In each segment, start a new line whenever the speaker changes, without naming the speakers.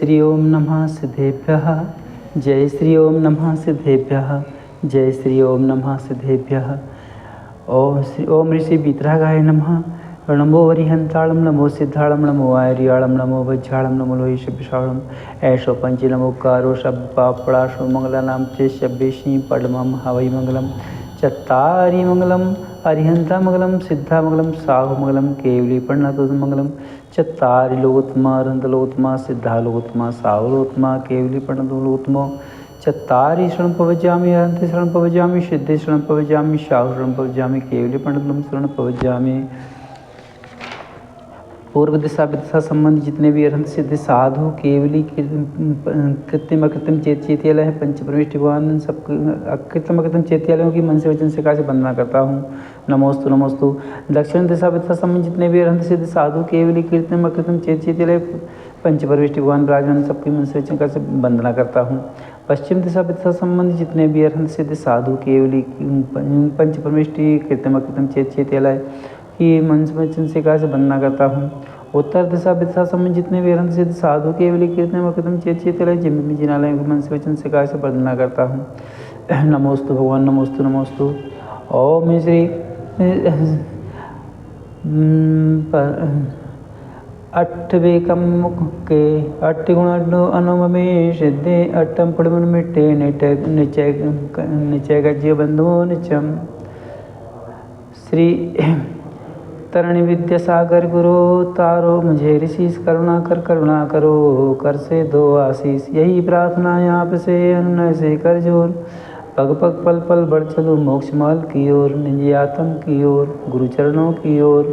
श्री ओम नमः सिद्धेभ्यः। जय श्री ओम नमः सिद्धेभ्यः। जय श्री ओम नमः सिद्धेभ्यः। ओम ऋषि वीतरागाय नमः। नमो वरिहंताणं नमो सिद्धाणं नमो आर्याणं नमो वज्राणं नमो लोहिषविशाणं ऐशो पंचि नमोकारो शब्दपापड़ाशो मंगलानां ते शब्देशी पद्मं हवै मंगलम चत्तारि मंगलम अरिहंतामंगलम सिद्धामंगलम साहुमंगलम केवली प्रणतोमंगलम चत्तारि लोकोत्तमा अनंतलोकोत्तमा सिद्धालोकोत्तमा साहुलोकोत्तमा केवली प्रणतोलोकोत्तमो चत्तारि शरणं प्रवज्यामि अनंते शरणं प्रवज्यामि सिद्धे शरणं प्रवज्यामि साहु शरणं प्रवज्यामि केवली प्रणतोलोकोत्तम शरणं प्रवज्यामि। पूर्व दिशा विदिशा संबंधी जितने भी अरहंत सिद्ध साधु केवली कृत्रिम अकृत्रिम चेत्यालय है पंच परमेष्टि भगवान सब अकृत्रिम अकृत्रिम चेत्यालयों की मन से वचन से से वंदना करता हूँ। नमोस्तु नमोस्तु। दक्षिण दिशा विदिशा संबंधी जितने भी अरहंत सिद्ध साधु केवली कृत्रिम अकृत्रिम चेत्यालय पंच परमेष्टि भगवान विराजमान सबकी मन से वचन से वंदना करता हूँ। पश्चिम दिशा विदिशा संबंधी जितने भी अरहंत सिद्ध साधु केवली पंच परमेष्टि कृत्रिम अकृत्रिम चेत्यालय की मंच वचन से वंदना करता हूँ। उत्तर दिशा विदिशा संबंधी जितने भी अरहंत सिद्ध साधु केवली कीर्तन मकृतम चेत्यालय जिम्मी जिनालय मन से वचन से वंदना करता हूँ। नमोस्तु भगवान नमोस्तु नमोस्तु। ओम श्री अट्ठवेकम के अट्ठगुण अनुममे सिद्धे अट्टम पड़मन मिट्टे निचय गज्य बंधुओं निचम। श्री तरणी विद्या सागर गुरु तारो मुझे ऋषि करुणा करो कर से दो आशीष यही प्रार्थना आप से अनुनय से कर जोर पग पग पल पल बढ़ चलो मोक्ष माल की ओर निज आत्म की ओर गुरु चरणों की ओर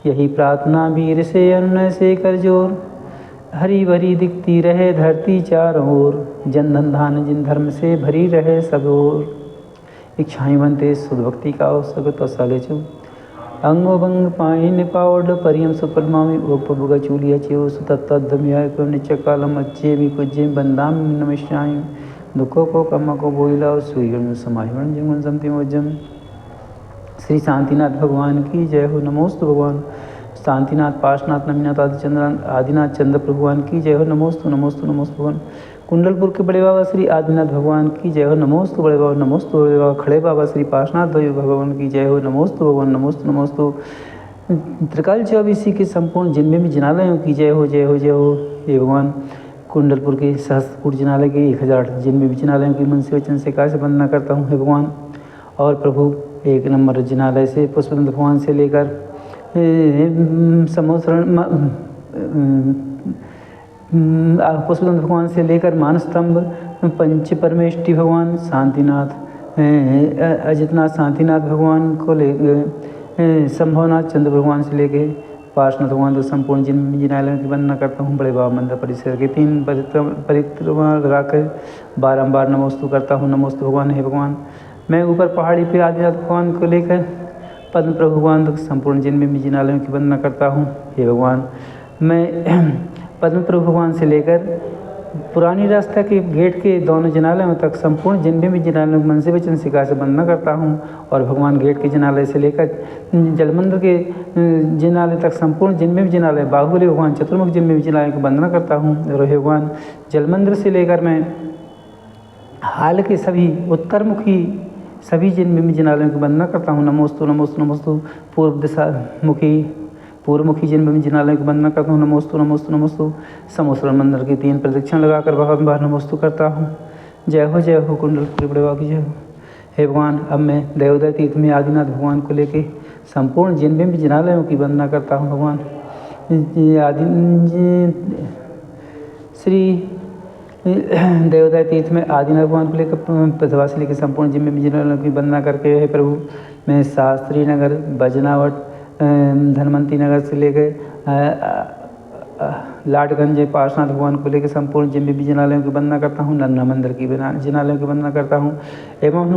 यही प्रार्थना वीर से अनुनय से कर जोर हरी भरी दिखती रहे धरती चारों ओर जन धन धान जिन धर्म से भरी रहे सब ओर इच्छाएं बनते शुद्ध भक्ति का अवसर तो साले चो अंगो भंग पाइन पावड परियम सुपदमामी ओपबुगा चूलिया चेव सुतत्तधम्याय को नित्य कालम अच्छे भी कुज्जे बंदाम नमस्याय दुखों को कम्मा को बोइला सूर्य समाहिवन जंगन समति मोजम। श्री शांतिनाथ भगवान की जय हो। नमोस्तु भगवान शांतिनाथ पार्शनाथ नमीनाथ आदिनाथ चंद्र भगवान की जय हो। नमोस्तु नमोस्तु नमोस्तु भगवान कुंडलपुर के बड़े बाबा श्री आदिनाथ भगवान की जय हो। नमोस्तु बड़े बाबा नमोस्तु बड़े बाबा खड़े बाबा श्री पार्शनाथ भगवान की जय हो। नमोस्तु भगवान नमोस्तु नमोस्तु। त्रिकाल 24 के संपूर्ण जिनमें भी जिनालयों की जय हो जय हो जय हो। ये भगवान कुंडलपुर के सहस्त्रपुर जिनालय के 1000 जिनमें भी जिनालयों की मन से वचन से कार्य वंदना करता हूँ हे भगवान। और प्रभु 1 नंबर जिनालय से पुष्पदंत भगवान से लेकर पुष्पदंत भगवान से लेकर मानस्तंभ पंच परमेष्टि भगवान शांतिनाथ अजितनाथ शांतिनाथ भगवान को ले संभवनाथ चंद्र भगवान से लेके पार्शनाथ भगवान तो संपूर्ण जिनालयों की वंदना करता हूँ। बड़े बाबा मंदिर परिसर के 3 परिक्रमा लगाकर बारंबार नमोस्तु करता हूँ। नमोस्तु भगवान हे भगवान। मैं ऊपर पहाड़ी पे आदिनाथ भगवान को लेकर पद्म प्रभु भगवान तक संपूर्ण जिनमें भी जिनालयों की वंदना करता हूँ हे भगवान। मैं पद्म प्रभु भगवान से लेकर पुरानी रास्ता के गेट के दोनों जिनालयों तक संपूर्ण जिनमें भी जिनालयों मन से वचन सिका से वंदना करता हूँ। और भगवान गेट के जिनालय से लेकर जलमंदिर के जिनालय तक संपूर्ण जिनमें भी जिनालय बाहुबली भगवान चतुर्मुख जिनमें भी जिनालयों की वंदना करता हूँ। और हे भगवान जलमंदिर से लेकर मैं हाल के सभी उत्तरमुखी सभी जिनमें भी जिनालयों की वंदना करता हूँ। नमोस्तु नमोस्तु नमोस्तु। पूर्व दिशा मुखी पूर्वमुखी जिनमें भी जिनालयों की वंदना करता हूँ। नमोस्तु नमोस्तु नमोस्तु। समोसर मंदिर की 3 प्रदक्षिण लगाकर बार नमोस्तु करता हूँ। जय हो कुंडलपुर बड़े बाबा की जय हो। हे भगवान अब मैं देवोदय तीर्थ में आदिनाथ भगवान को लेके संपूर्ण जिनमें भी जिनालयों की वंदना करता हूँ। भगवान श्री देवोदय तीर्थ में आदिनाथ भगवान को लेकर प्रथवा से लेकर संपूर्ण जिनमें भी जिनालयों की वंदना करके हे प्रभु मैं शास्त्री नगर बजनावट धनवंती नगर से लेकर लाटगंज पार्शनाथ भगवान को लेकर संपूर्ण जिनमें भी जिनालयों की वंदना करता हूँ। नन्ना मंदिर की जिनालयों की वंदना करता हूँ। एवं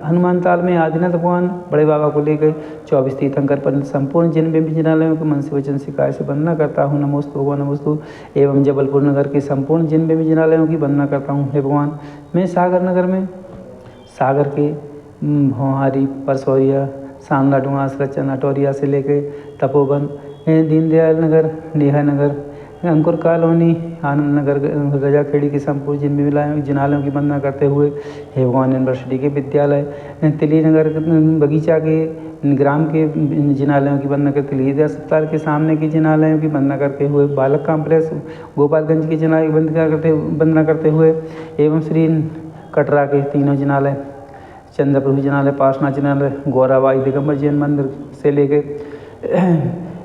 हनुमान ताल में आदिनाथ भगवान बड़े बाबा को लेकर 24 तीर्थंकर पर संपूर्ण जिनमें भी जिनालयों के मन से वचन से काय से वंदना करता हूँ। नमोस्तु भगवान नमोस्तु। एवं जबलपुर नगर के संपूर्ण जिनमें भी जिनालयों की वंदना करता हूँ। हे भगवान मैं सागर नगर में सागर के भोहारी परसौरिया सांगला डुआस रचन अटोरिया से लेकर तपोवन दीनदयाल नगर नेहा नगर अंकुर कॉलोनी आनंद नगर रजाखेड़ी के संपूर्ण जिनालयों की वंदना करते हुए हे भगवान यूनिवर्सिटी के विद्यालय तिली नगर बगीचा के ग्राम के जिनालयों की वंदना करते हुए अस्पताल के सामने की जिनालयों की वंदना करते हुए बालक कॉम्प्लेक्स गोपालगंज की जिनालय की वंदना करते हुए एवं श्री कटरा के तीनों जिनालय चंद्रप्रभु जिनालय पासना जिनालय गौराबाई दिगंबर जैन मंदिर से लेके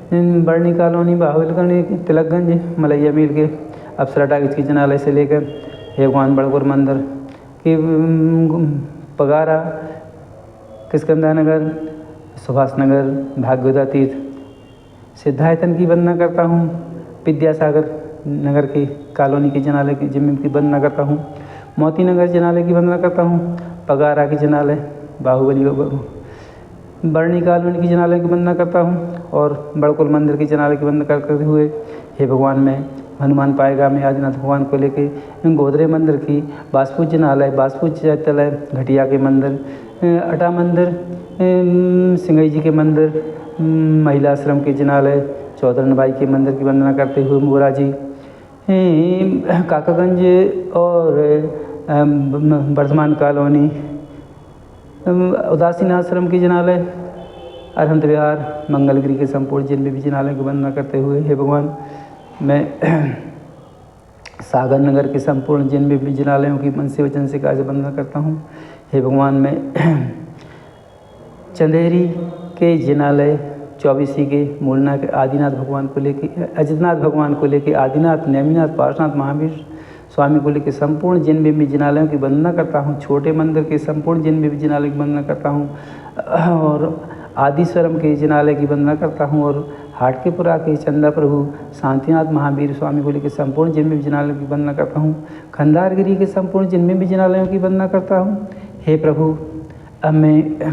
बर्नी कॉलोनी बाहुलगंज तिलकगंज मलैया मिल के अप्सरा टागिज की जिनालय से लेकर हे भगवान बड़गुर मंदिर की पगारा किस्कंदा नगर सुभाष नगर भाग्योदय तीर्थ सिद्धायतन की वंदना करता हूँ विद्यासागर नगर की कॉलोनी की जिनालय की जिम्मे की वंदना करता हूँ मोती नगर जिनालय की वंदना करता हूँ पगारा की जिनालय बाहुबली बर्नी कॉलोनी की जिनालय की वंदना करता हूँ और बड़कुल मंदिर की जिनालय की वंदना करते हुए हे भगवान मैं हनुमान पाएगा में आदिनाथ भगवान को लेके गोदरे मंदिर की बासपुर जिनालय बासपुर चैत्यालय घटिया के मंदिर अटा मंदिर सिंगई जी के मंदिर महिला आश्रम के जिनालय चौधरन बाई के मंदिर की वंदना करते हुए मोरा जी काकागंज और वर्धमान कॉलोनी उदासीन आश्रम की जिनालय अरहंत विहार मंगलगिरी के संपूर्ण जिन भी जिनालय की वंदना करते हुए हे भगवान मैं सागर नगर के संपूर्ण जिन भी जिनालयों की मन से वचन से कार्य वंदना करता हूँ हे भगवान मैं चंदेरी के जिनालय चौबीसी के मूलना के आदिनाथ भगवान को लेके अजितनाथ भगवान को लेके आदिनाथ नेमिनाथ पार्शनाथ महावीर स्वामी को लेकर संपूर्ण जिन भी जिनालयों की वंदना करता हूँ छोटे मंदिर के संपूर्ण जिन भी जिनालय की वंदना करता हूँ और आदिस्वरम के जिनालय की वंदना करता हूँ और हाटकेपुरा के चंदा प्रभु शांतिनाथ महावीर स्वामी को लेकर संपूर्ण जिन भी जिनालयों की वंदना करता हूँ खंडारगिरी के संपूर्ण जिन भी जिनालयों की वंदना करता हूँ हे प्रभु अब मैं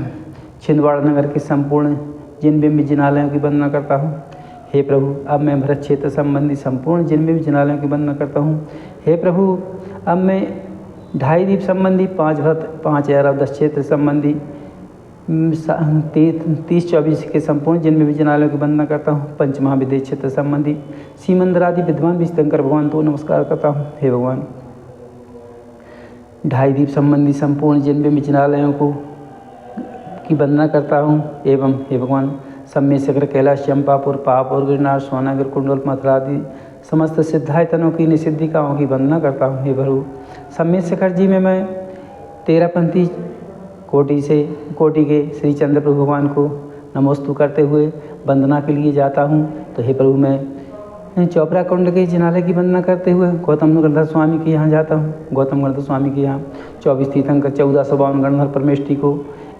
छिंदवाड़ा नगर के संपूर्ण जिन भी जिनालयों की वंदना करता हूँ हे प्रभु अब मैं भरत क्षेत्र संबंधी संपूर्ण जिन भी जिनालयों की वंदना करता हूँ हे प्रभु अब मैं ढाई द्वीप संबंधी 5 भरत 5 अरब 10 क्षेत्र संबंधी 30-24 के संपूर्ण जिन भी जिनालयों की वंदना करता हूँ पंच महाविदेश क्षेत्र संबंधी सीमंदरादि विद्वान विष्णुशंकर भगवान को नमस्कार करता हूँ हे भगवान ढाई द्वीप संबंधी संपूर्ण जिन भी जिनालयों को की वंदना करता हूँ एवं हे भगवान सम्य शिखर कैलाश चंपापुर पापुर गिरनार सोनागिर कुंडल मथुरा आदि समस्त सिद्धायतनों की निषिद्धिकाओं की वंदना करता हूँ हे प्रभु सम्य शिखर जी में मैं 13पंथी कोटि के श्री चंद्रप्रभु भगवान को नमोस्तु करते हुए वंदना के लिए जाता हूँ तो हे प्रभु मैं चौपरा कुंड के जिनालय की वंदना करते हुए गौतम गणधर स्वामी के यहाँ जाता हूँ गौतम गणधर स्वामी के यहाँ 24 तीर्थंकर 1452 गणधर परमेष्ठी को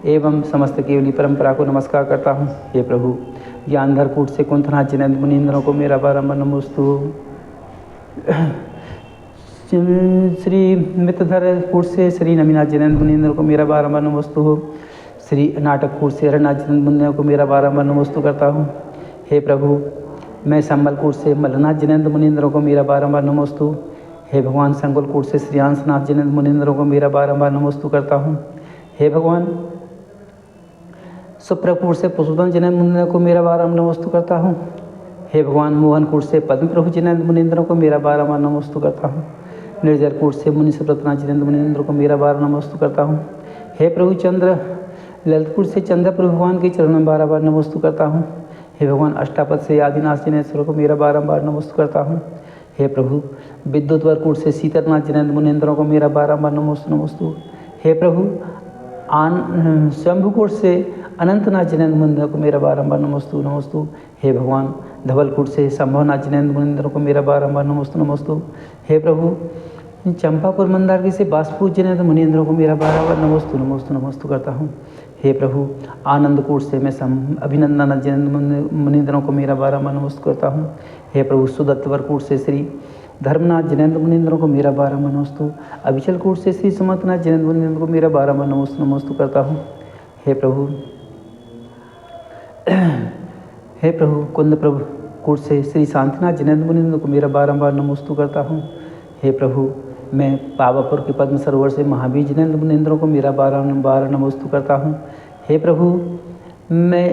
एवं समस्त केवली परंपरा को नमस्कार करता हूँ हे प्रभु ज्ञानधर कूट से कुंथनाथ जिनेन्द्र मुनीन्द्रों को मेरा बारंबार नमोस्तु श्री मित्रधर कूट से श्री नमीनाथ जिनेन्द्र मुनीन्द्र को मेरा बारंबार नमोस्तु हो श्री नाटक कूट से हरनाथ जिनेन्द्र मुनीन्द्र को मेरा बारंबार नमोस्तु करता हूँ हे प्रभु मैं संबलपुर से मल्लनाथ जिनेन्द्र मुनीन्द्रों को मेरा बारंबार नमोस्तु हे भगवान संकुलकूट से श्री अंशनाथ जिनेन्द्र मुनीन्द्रों को मेरा बारंबार नमोस्तु करता हूँ हे भगवान सुप्रपुर से पुष्पन जिनेन्द्र मुनीन्द्र को मेरा बारंबार नमोस्तु करता हूँ हे भगवान मोहनकूट से पद्म प्रभु जिनेन्द्र मुनीन्द्रों को मेरा बारंबार नमोस्तु करता हूँ निर्जरकूट से मुनि सुब्रतनाथ जिनेन्द्र मुनीन्द्र को मेरा बार नमोस्तु करता हूँ हे प्रभु चंद्र ललितपुर से चंद्र प्रभु भगवान के चरणों में बार नमोस्तु करता हूँ हे भगवान अष्टापद से आदिनाथ जिनेश्वर को मेरा बारंबार नमोस्तु करता हूँ हे प्रभु विद्युतवरकूट से शीतलनाथ जिनेन्द्र मुनीन्द्रों को मेरा बारंबार नमोस्तु हे प्रभु शंभुकूट से अनंतनाथ जिनेन्द्र मुनीन्द्र को मेरा बारंबार नमोस्तु हे भगवान धवलकूट से संभवनाथ जिनेन्द्र मुनीन्द्र को मेरा बारंबार नमोस्तु हे प्रभु चंपापुर मंदारगी से बासपुर जिनेन्द्र मुनीन्द्रों को मेरा बारंबार नमोस्तु करता हूँ हे प्रभु आनंदकूट से मैं अभिनंदनाथ जिनेन्द्र मुनीन्द्रों को मेरा बारंबार नमोस्तु करता हूँ हे प्रभु सुदत्तवरकूट से श्री धर्मनाथ जिनेन्द्र मुनीन्द्रों को मेरा बारंबार नमोस्तु अभिचलकूट से श्री सुमंतनाथ जिनेन्द्र मुनीन्द्र को मेरा बारंबार नमोस्तु करता हूँ हे प्रभु कुंद प्रभु कूट से श्री शांतिनाथ जिनेन्द्र मुनीन्द्र को मेरा बारंबार नमोस्तु करता हूँ हे प्रभु मैं पावापुर के पद्म सरोवर से महावीर जिनेन्द्र मुनीन्द्रों को मेरा बारंबार नमोस्तु करता हूँ हे प्रभु मैं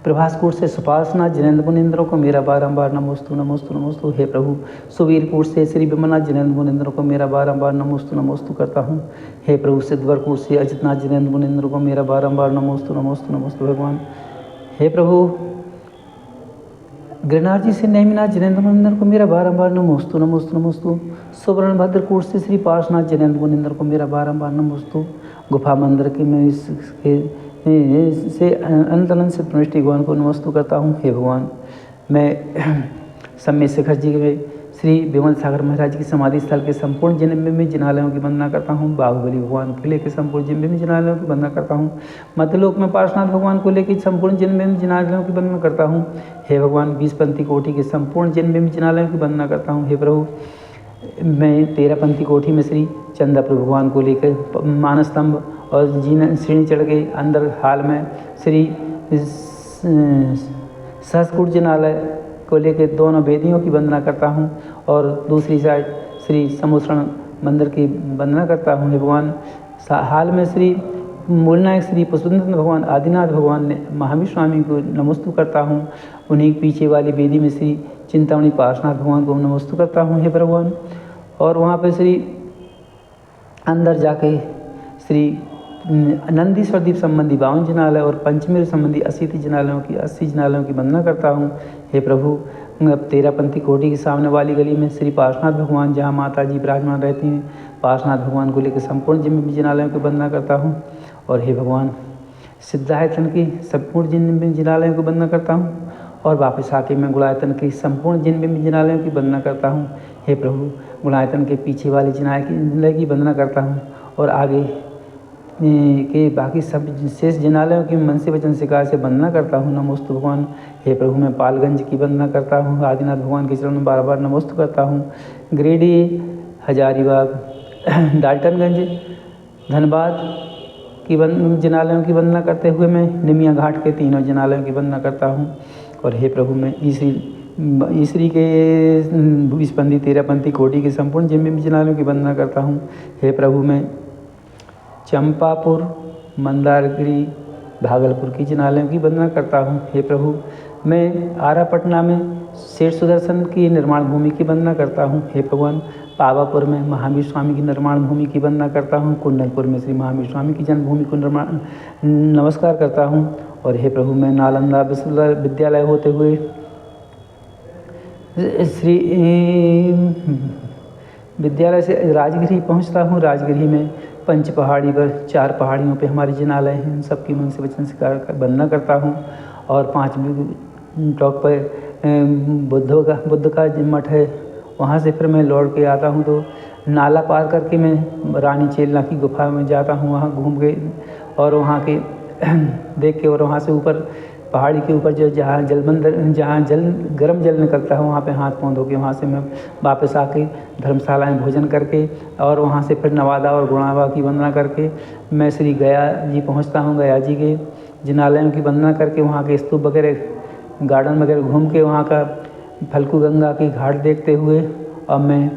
प्रभासकोट से सुपासनाथ जिनेन्द्र मुनिंद्रों को मेरा बारंबार नमोस्तु नमोस्तु नमोस्तु। हे प्रभु सुवीरकोट से श्री विमलनाथ जिनेन्द्र मुनिंद्रों को मेरा बारंबार नमोस्तु नमोस्तु करता हूँ। हे प्रभु सिद्धवरकोट से अजितनाथ जिनेन्द्र मुनिंद्रों को मेरा बारंबार नमोस्तु नमोस्तु नमोस्तु भगवान। हे प्रभु गिरनार जी से नेमिनाथ जिनेन्द्र मुनिंद्र को मेरा बारंबार नमोस्तु नमोस्तु नमोस्तु। सुवर्ण भद्रकोट से श्री पार्श्वनाथ जिनेन्द्र मुनिंद्र को मेरा बारंबार नमोस्तु। गुफा मंदिर के मैं से अनंत अनंत से दृष्टि भगवान को नमस्तु करता हूँ। हे भगवान मैं सम्य शिखर जी में श्री विमल सागर महाराज की समाधि स्थल के संपूर्ण जिन्म में जिनालयों की वंदना करता हूँ। बाहुबली भगवान किले के संपूर्ण जिन्म में जिनालयों की वंदना करता हूँ। मध्यलोक में पार्श्वनाथ भगवान को लेकर संपूर्ण जिन्म में जिनालयों की वंदना करता हूँ। हे भगवान 20 पंथी कोटि के संपूर्ण जिन्म में जिनालयों की वंदना करता हूँ। हे प्रभु मैं 13 पंथी कोटि में श्री चंद्रपुर भगवान को लेकर मानस स्तंभ और सीढ़ी चढ़ के अंदर हाल में श्री सहस्रकूट जिनालय को लेकर दोनों वेदियों की वंदना करता हूँ और दूसरी साइड श्री समुद्रण मंदिर की वंदना करता हूँ। हे भगवान हाल में श्री मूलनायक श्री पुष्पेंद्र भगवान आदिनाथ भगवान ने महावीर स्वामी को नमस्तु करता हूँ। उन्हीं पीछे वाली वेदी में श्री चिंतामणि पार्श्वनाथ भगवान को नमस्तु करता हूँ। हे भगवान और वहाँ पर श्री अंदर जाके श्री नंदीश्वर द्वीप संबंधी 52 जिनालय और पंचमेर संबंधी 80 जिनालयों की वंदना करता हूँ। हे प्रभु 13 पंथी कोटि के सामने वाली गली में श्री पार्श्वनाथ भगवान जहाँ माता जी विराजमान रहती हैं पार्श्वनाथ भगवान को लेकर संपूर्ण जिनालयों की वंदना करता हूँ। और हे भगवान सिद्धायतन की संपूर्ण जिनालयों की वंदना करता हूँ और वापस आके मैं गुणायतन की संपूर्ण जिनालयों की वंदना करता हूँ। हे प्रभु गुणायतन के पीछे वाले जिनालय की वंदना करता हूँ और आगे के बाकी सब शेष जिनालयों की मन से वचन शिकार से वंदना करता हूँ। नमोस्तु भगवान। हे प्रभु मैं पालगंज की वंदना करता हूँ। आदिनाथ भगवान के चरणों में बार बार नमोस्तु करता हूँ। गिरिडीह हजारीबाग डाल्टनगंज धनबाद की जिनालयों की वंदना करते हुए मैं निमिया घाट के तीनों जिनालयों की वंदना करता हूँ। और हे प्रभु मैं ईश्वरी के 20 पंथी 13 पंथी कोटि के संपूर्ण जिनालयों की वंदना करता हूँ। हे प्रभु मैं चंपापुर मंदारगिरी भागलपुर की जिनालयों की वंदना करता हूँ। हे प्रभु मैं आरा पटना में शेर सुदर्शन की निर्माण भूमि की वंदना करता हूँ। हे भगवान पावापुर में महावीर स्वामी की निर्माण भूमि की वंदना करता हूँ। कुंडलपुर में श्री महावीर स्वामी की जन्मभूमि को नमस्कार करता हूँ। और हे प्रभु मैं नालंदा विश्वविद्यालय होते हुए श्री विद्यालय से राजगिरी पहुँचता हूँ। राजगिरी में पंच पहाड़ी पर 4 पहाड़ियों पे हमारे जिनालय हैं उन सबकी मन से वचन से वंदना करता हूँ। और 5वीं टॉप पर बुद्ध का मठ है वहाँ से फिर मैं लौट के आता हूँ तो नाला पार करके मैं रानी चेलना की गुफा में जाता हूँ। वहाँ घूम के और वहाँ के देख के और वहाँ से ऊपर पहाड़ी के ऊपर जो जहाँ गर्म जल निकलता है वहाँ पे हाथ पाँव धो के वहाँ से मैं वापस आके धर्मशाला में भोजन करके और वहाँ से फिर नवादा और गुणावा की वंदना करके मैं श्री गया जी पहुँचता हूँ। गया जी के जिनालयों की वंदना करके वहाँ के स्तूप वगैरह गार्डन वगैरह घूम के वहाँ का फल्गु गंगा की घाट देखते हुए और मैं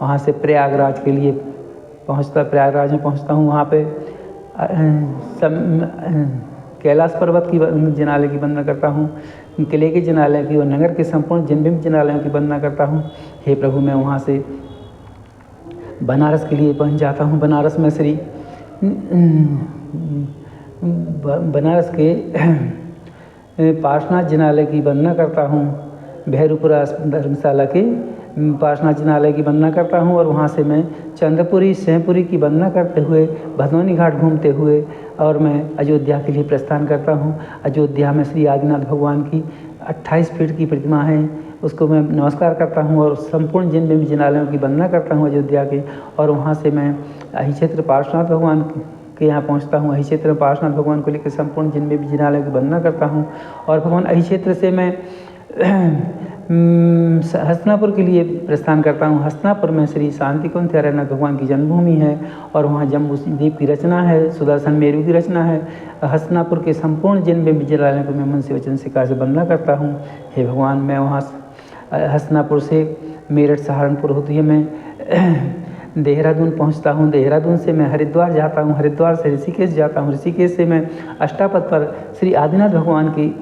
वहाँ से प्रयागराज में पहुँचता हूँ। वहाँ पे कैलाश पर्वत की जिनालय की वंदना करता हूँ। किले के जिनालय की और नगर के संपूर्ण जिनालयों की वंदना करता हूँ। हे प्रभु मैं वहाँ से बनारस के लिए पहुँच जाता हूँ। बनारस में श्री बनारस के पार्श्वनाथ जिनालय की वंदना करता हूँ। भैरूपुरा धर्मशाला के पार्श्वनाथ जिनालय की वंदना करता हूँ और वहाँ से मैं चंद्रपुरी सिंहपुरी की वंदना करते हुए भदोनी घाट घूमते हुए और मैं अयोध्या के लिए प्रस्थान करता हूँ। अयोध्या में श्री आदिनाथ भगवान की 28 फीट की प्रतिमा है उसको मैं नमस्कार करता हूँ और संपूर्ण जिनालयों की वंदना करता हूँ अयोध्या के। और वहाँ से मैं अहि क्षेत्र पार्श्वनाथ भगवान के यहाँ पहुँचता हूँ। अहि क्षेत्र पार्श्वनाथ भगवान को लेकर संपूर्ण जिनालयों की वंदना करता हूँ। और भगवान अहि क्षेत्र से मैं हस्तिनापुर के लिए प्रस्थान करता हूँ। हस्तिनापुर में श्री शांति कुंज हरिनाथ भगवान की जन्मभूमि है और वहाँ जम्बूद्वीप की रचना है, सुदर्शन मेरु की रचना है। हस्तिनापुर के संपूर्ण जिनालयों को मैं मन से वचन शिकार से वंदना करता हूँ। हे भगवान मैं वहाँ हस्तिनापुर से मेरठ सहारनपुर होती है मैं देहरादून पहुँचता हूँ। देहरादून से मैं हरिद्वार जाता हूँ। हरिद्वार से ऋषिकेश जाता हूँ। ऋषिकेश से मैं अष्टापद पर श्री आदिनाथ भगवान की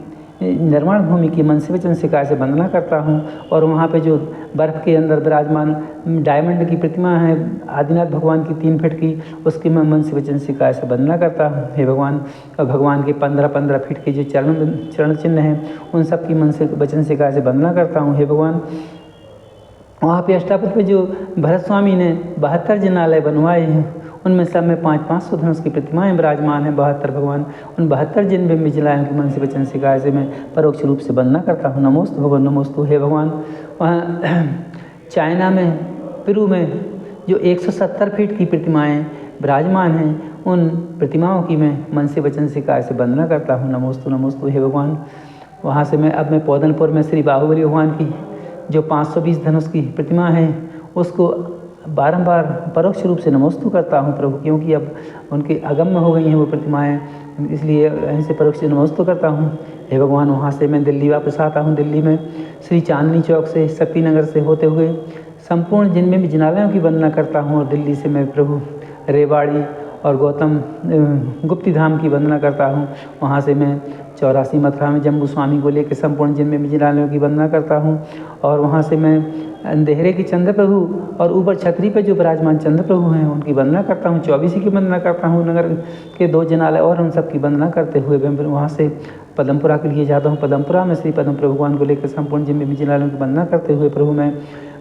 निर्माण भूमि की मन से वचन से काया से वंदना करता हूँ। और वहाँ पे जो बर्फ़ के अंदर विराजमान डायमंड की प्रतिमा है आदिनाथ भगवान की 3 फीट की, उसकी मैं मन से वचन से काया से वंदना करता हूँ। हे भगवान, और भगवान के 15-15 फीट के जो चरण चिन्ह हैं उन सब की मन से वचन से काया से वंदना करता हूँ। हे भगवान, वहाँ पे अष्टापद पे जो भरत स्वामी ने 72 जिनालय बनवाए हैं उनमें सब में 500 धनुष की प्रतिमाएं विराजमान हैं 72 भगवान। उन 72 जिन जिलायों की मन से वचन से काया से मैं परोक्ष रूप से वंदना करता हूँ। नमोस्तु भगवान, नमोस्तु। हे भगवान, वहाँ चाइना में पेरू में जो 170 फीट की प्रतिमाएं विराजमान हैं उन प्रतिमाओं की मैं मन से वचन से काया से वंदना करता हूँ। नमोस्तु, नमोस्तु। हे भगवान, वहाँ से मैं पौधनपुर में श्री बाहुबली भगवान की जो 520 धनुष की प्रतिमा है उसको बारंबार परोक्ष रूप से नमोस्तु करता हूँ प्रभु, क्योंकि अब उनके अगम्य हो गई हैं वो प्रतिमाएं, इसलिए इनसे परोक्ष नमोस्तु करता हूँ। हे भगवान, वहाँ से मैं दिल्ली वापस आता हूँ। दिल्ली में श्री चांदनी चौक से शक्ति नगर से होते हुए संपूर्ण जिनमें भी जिनालयों की वंदना करता हूँ। और दिल्ली से मैं प्रभु रेवाड़ी और गौतम गुप्ती धाम की वंदना करता हूँ। वहाँ से मैं 84 मथुरा में जम्बू स्वामी को लेकर संपूर्ण जिनमें भी जिनालयों की वंदना करता हूँ। और वहाँ से मैं अंधेरे की चंद्र प्रभु और ऊपर छतरी पर जो विराजमान चंद्र प्रभु हैं उनकी वंदना करता हूँ। 24 की वंदना करता हूँ। नगर के 2 जिनालय और उन सब की वंदना करते हुए मैं वहाँ से पदमपुरा के लिए जाता हूँ। पदमपुरा में श्री पद्म प्रभु भगवान को लेकर संपूर्ण जिनमें भी जिनालयों की वंदना करते हुए प्रभु मैं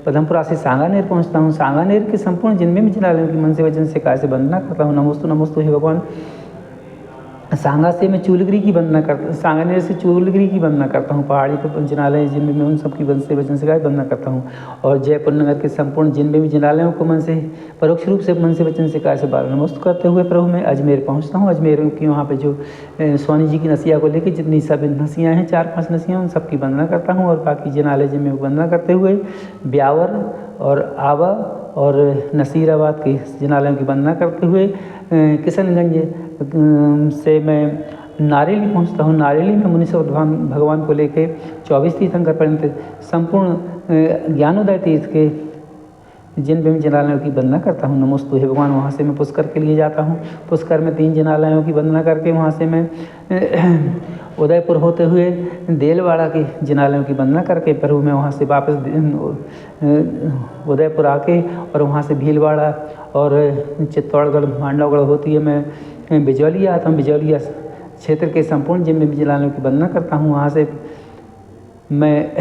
पदमपुरा से सांगानेर पहुँचता हूँ। सांगानेर के संपूर्ण जिनमें भी जिनालयों की मन से वचन से काया से वंदना करता हूँ। नमोस्तु, नमोस्तु। हे भगवान, सांगा से मैं चूलगिरी की वंदना करता, सांगानेर से चूलगिरी की वंदना करता हूँ। पहाड़ी पर जिनालय जिनमें मैं उन सब की मन से वचन से काया वंदना करता हूँ। और जयपुर नगर के संपूर्ण जिनमें भी जिनालयों को मन से परोक्ष रूप से मन से वचन से काया से नमोस्तु करते हुए प्रभु मैं अजमेर पहुँचता हूँ। अजमेर की वहाँ पर जो सोनी जी की नसिया को लेकर जितनी सब नसियाँ हैं 4-5 नसियाँ उन सब की वंदना करता हूँ। और बाकी जिनालय जिनमें वंदना करते हुए ब्यावर और आवा और नसीराबाद के जिनालयों की वंदना करते हुए किशनगंज से मैं नारेली पहुंचता हूं। नारेली में मुनीश्वर भगवान को लेके 24 तीर्थंकर पर्यंत संपूर्ण ज्ञानोदय तीर्थ के जिन भी जिनालयों की वंदना करता हूँ। नमोस्तु। हे भगवान, वहाँ से मैं पुष्कर के लिए जाता हूँ। पुष्कर में 3 जिनालयों की वंदना करके वहाँ से मैं उदयपुर होते हुए देलवाड़ा के जिनालयों की वंदना करके प्रभु मैं वहाँ से वापस उदयपुर आके और वहाँ से भीलवाड़ा और चित्तौड़गढ़ मांडवगढ़ होती है मैं बिजौलिया आता हूँ। बिजौलिया क्षेत्र के संपूर्ण जिनमें भी जिनालयों की वंदना करता हूँ। वहाँ से मैं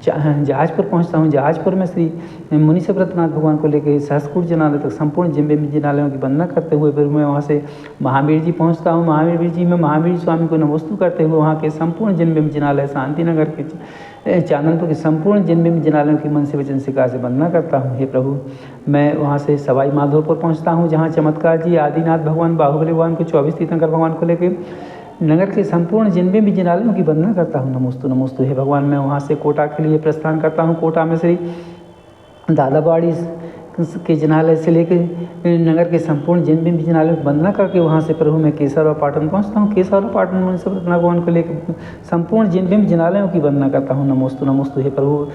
जहाजपुर पहुँचता हूँ। जहाजपुर में श्री मुनीश्वर व्रतनाथ भगवान को लेकर सहस्त्रकूट जिनालय तक संपूर्ण जिनमें भी जिनालयों की वंदना करते हुए फिर मैं वहाँ से महावीर जी पहुँचता हूँ। महावीर जी में महावीर स्वामी को नमोस्तु करते हुए वहाँ के संपूर्ण जिनमें भी जिनालय शांति नगर के चांदनपुर के संपूर्ण जिनमें भी जिनालयों की मन से वचन से काया से वंदना करता हूँ। हे प्रभु, मैं वहाँ से सवाई माधोपुर पहुँचता हूँ जहाँ चमत्कार जी आदिनाथ भगवान बाहुबली भगवान को 24 तीर्थंकर भगवान को लेकर नगर के संपूर्ण जिनमें भी जिनालयों की वंदना करता हूँ। नमोस्तु, नमोस्तु। हे भगवान, मैं वहाँ से कोटा के लिए प्रस्थान करता हूँ। कोटा में श्री दादाबाड़ी के जिनालय से लेकर नगर के संपूर्ण जिनमें भी जिनालयों की वंदना करके वहाँ से प्रभु मैं केसर और पाटन पहुँचता हूँ। केसर और पाटन मुनीश्वर व्रतनाथ भगवान को लेकर संपूर्ण जिनमें भी जिनालयों की वंदना करता हूँ। नमोस्तु, नमोस्तु। हे प्रभु,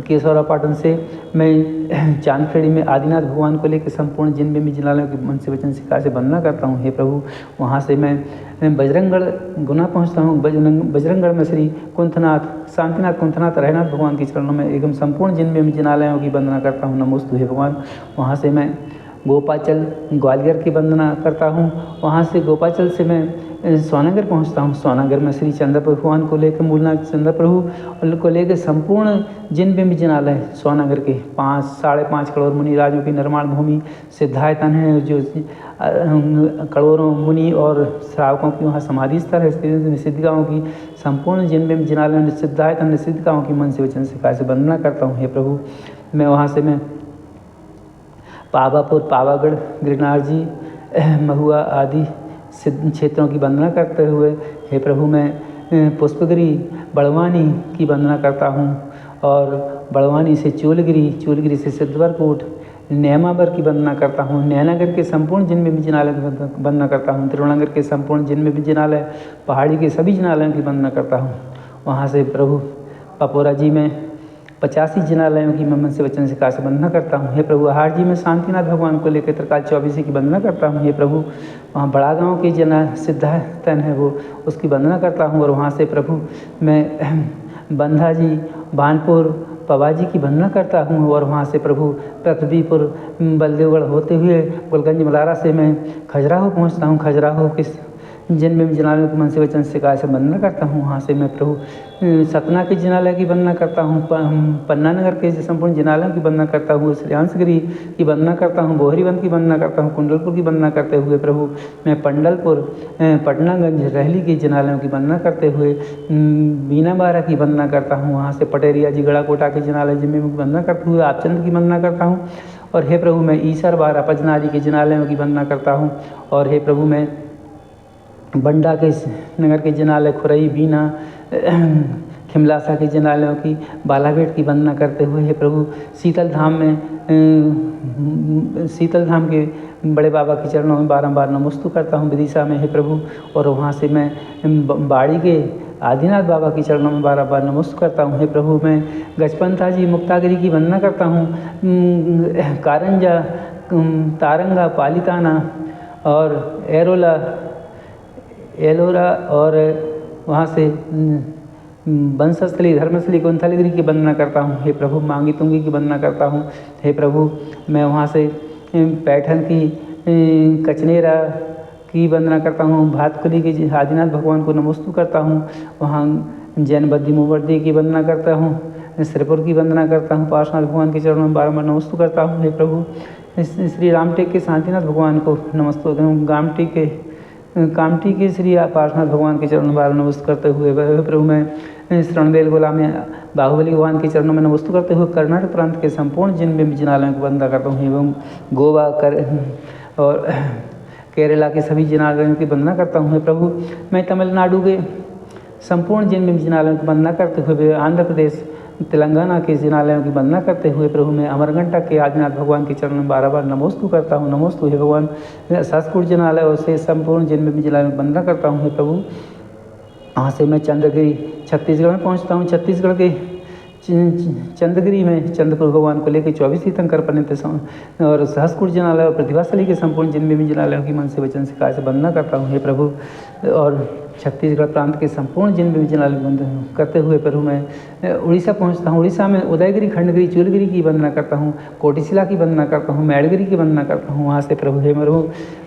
केसर और पाटन से मैं चांदखेड़ी में आदिनाथ भगवान को लेकर संपूर्ण जिनमें भी जिनालयों की मन से वचन से काया से वंदना करता हूँ। हे प्रभु, वहाँ से मैं बजरंगगढ़ गुना पहुँचता हूँ। बजरंगगढ़ में श्री कुंथनाथ शांतिनाथ कुंथनाथ रहनाथ भगवान के चरणों में एवं संपूर्ण जिनमें भी जिनालयों की वंदना करता हूँ। नमोस्तु। हे भगवान, वहाँ से मैं गोपाचल ग्वालियर की वंदना करता हूँ। वहाँ से गोपाचल से मैं सोनागर पहुँचता हूँ। सोनागर में श्री चंद्र भगवान को लेकर मूलनाथ चंद्र प्रभु को लेकर संपूर्ण जिन भी जिनालय सोनागर के 5-5.5 करोड़ मुनि राजों की निर्माण भूमि सिद्धायतन है, जो करोड़ों मुनि और श्रावकों की वहाँ समाधि स्थल है। निषिद्धगाँव की संपूर्ण जिन भी जिनालय सिद्धायतन निषिद्धगाँव की मन से वचन से काया से वंदना करता हूँ। हे प्रभु, मैं वहाँ से मैं पावापुर पावागढ़ गिरनार जी महुआ आदि क्षेत्रों की वंदना करते हुए हे प्रभु मैं पुष्पगिरी बड़वानी की वंदना करता हूँ। और बड़वानी से चूलगिरी से सिद्धवरकोट नैमावर की वंदना करता हूँ। नैनागर के संपूर्ण जिनमें भी जिनालय की वंदना करता हूँ। तिरुवनगर के संपूर्ण जिनमें भी जिनालय पहाड़ी के सभी जिनालयों की वंदना करता हूँ। वहाँ से प्रभु पपोरा जी में 85 जिनालयों की मैं मन से वचन से काया से वंदना करता हूँ। हे प्रभु आहार जी में शांतिनाथ भगवान को लेकर त्रिकाल 24 की वंदना करता हूँ। हे प्रभु वहाँ बड़ा गाँव की जना सिद्धातन है वो, उसकी वंदना करता हूँ। और वहाँ से प्रभु मैं बंधा जी, बानपुर, पवा जी की वंदना करता हूँ। और वहाँ से प्रभु पृथ्वीपुर, बलदेवगढ़ होते हुए गोलगंज मलारा से मैं खजुराहो पहुँचता हूँ। खजुराहो किस जिनमें भी जिनालयों के मन से वचन से काया से वंदना करता हूँ। वहाँ से मैं प्रभु सतना के जिनालय की वंदना करता हूँ। पन्ना नगर के संपूर्ण जिनालयों की वंदना करता हूँ। श्रेयांसगिरी की वंदना करता हूँ। बोहरीवंत की वंदना करता हूँ। कुंडलपुर की वंदना करते हुए प्रभु मैं पंडलपुर, पटनागंज, रहली की जिनालयों की वंदना करते हुए बीनाबारा की वंदना करता हूँ। वहाँ से पटेरिया जी, गढ़ाकोटा के जिनालय जिनमें भी वंदना करते हुए आपचंद की वंदना करता हूँ। और हे प्रभु मैं ईसरबारा पजनारी के जिनालयों की वंदना करता हूँ। और हे प्रभु मैं बंडा के नगर के जिनालय, खुरई, बीना, खिमलासा के जिनालयों की, बालाघाट की वंदना करते हुए हे प्रभु शीतल धाम में शीतल धाम के बड़े बाबा के चरणों में बारंबार नमस्तु करता हूँ विदिशा में हे प्रभु। और वहाँ से मैं बाड़ी के आदिनाथ बाबा के चरणों में बारंबार नमस्तु करता हूँ। हे प्रभु मैं गजपंथा जी, मुक्तागिरी की वंदना करता हूँ। कारंजा, तारंगा, पालीताना और एलोरा और वहाँ से बंसस्थली, धर्मस्थली, कुंथलगिरी की वंदना करता हूँ। हे प्रभु मांगी तुंगी की वंदना करता हूँ। हे प्रभु मैं वहाँ से पैठन की, कचनेरा की वंदना करता हूँ। भातकुली के आदिनाथ भगवान को नमस्तु करता हूँ। वहाँ जैन बद्दी मुवर्दी की वंदना करता हूँ। श्रीपुर की वंदना करता हूँ। पार्श्वनाथ भगवान के चरणों में बारंबार नमस्तु करता हूँ। हे प्रभु श्री रामटेक के शांतिनाथ भगवान को नमस्तु, कामठी के श्री पार्श्वनाथ भगवान के चरणों में बार नमस्ते करते हुए प्रभु मैं श्रणबेल गोला में बाहुबली भगवान के चरणों में नमस्ते करते हुए कर्नाटक प्रांत के संपूर्ण जिन जिनालयों की वंदना करता हूँ। एवं गोवा और केरला के सभी जिनालयों की वंदना करता हूँ। प्रभु मैं तमिलनाडु के संपूर्ण जिन जिनालयों की वंदना करते हुए, आंध्र प्रदेश, तेलंगाना के जिनालयों की वंदना करते हुए प्रभु मैं अमरकंटक के आदिनाथ भगवान के चरणों में बार नमोस्तु करता हूँ। नमोस्तु हे भगवान संस्कृत जिनालय और से संपूर्ण जिन जिला में वंदना करता हूँ। हे प्रभु वहाँ से मैं चंद्रगिरी छत्तीसगढ़ में पहुँचता हूँ। छत्तीसगढ़ के चंद्रगिरी में चंद्रपुर भगवान को लेकर 24 तीर्थंकर परिणत और सहस्कुट जिनालय और प्रतिभाशाली के संपूर्ण जिनमें भी जिनालयों की मन से वचन से काया से वंदना करता हूँ। हे प्रभु और छत्तीसगढ़ प्रांत के संपूर्ण जिन भी जिनालय वंदना करते हुए प्रभु मैं उड़ीसा पहुँचता हूँ। उड़ीसा में उदयगिरी, खंडगिरी, चूलगिरी की वंदना करता हूँ। कोटिशिला की वंदना करता हूँ। मैड़गिरी की वंदना करता हूँ। वहाँ से प्रभु हे प्रभु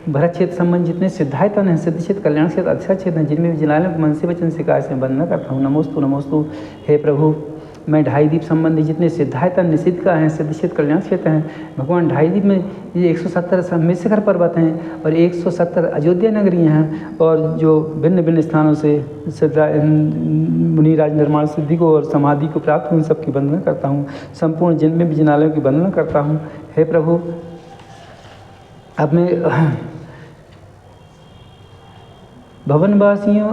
भरत क्षेत्र संबंध जितने सिद्धायतन हैं, सिद्ध क्षेत्र, कल्याण क्षेत्र, अच्छा क्षेत्र हैं, जिनमें भी जिनालयों मन से वचन से काया से वंदना करता हूँ। नमोस्तु नमोस्तु हे प्रभु मैं ढाई द्वीप संबंधी जितने सिद्धायतन, निषिद्ध का हैं, सिद्ध क्षेत्र, कल्याण क्षेत्र हैं, भगवान ढाई द्वीप में ये 170 सम्मिश्र पर्वत हैं और 170 अयोध्या नगरियाँ हैं। और जो भिन्न भिन्न स्थानों से मुनिराज निर्माण सिद्धि को और समाधि को प्राप्त हुई सबकी वंदना करता हूँ। संपूर्ण जिनमें भी जिनालयों की वंदना करता हूँ। हे प्रभु अब मैं भवनवासियों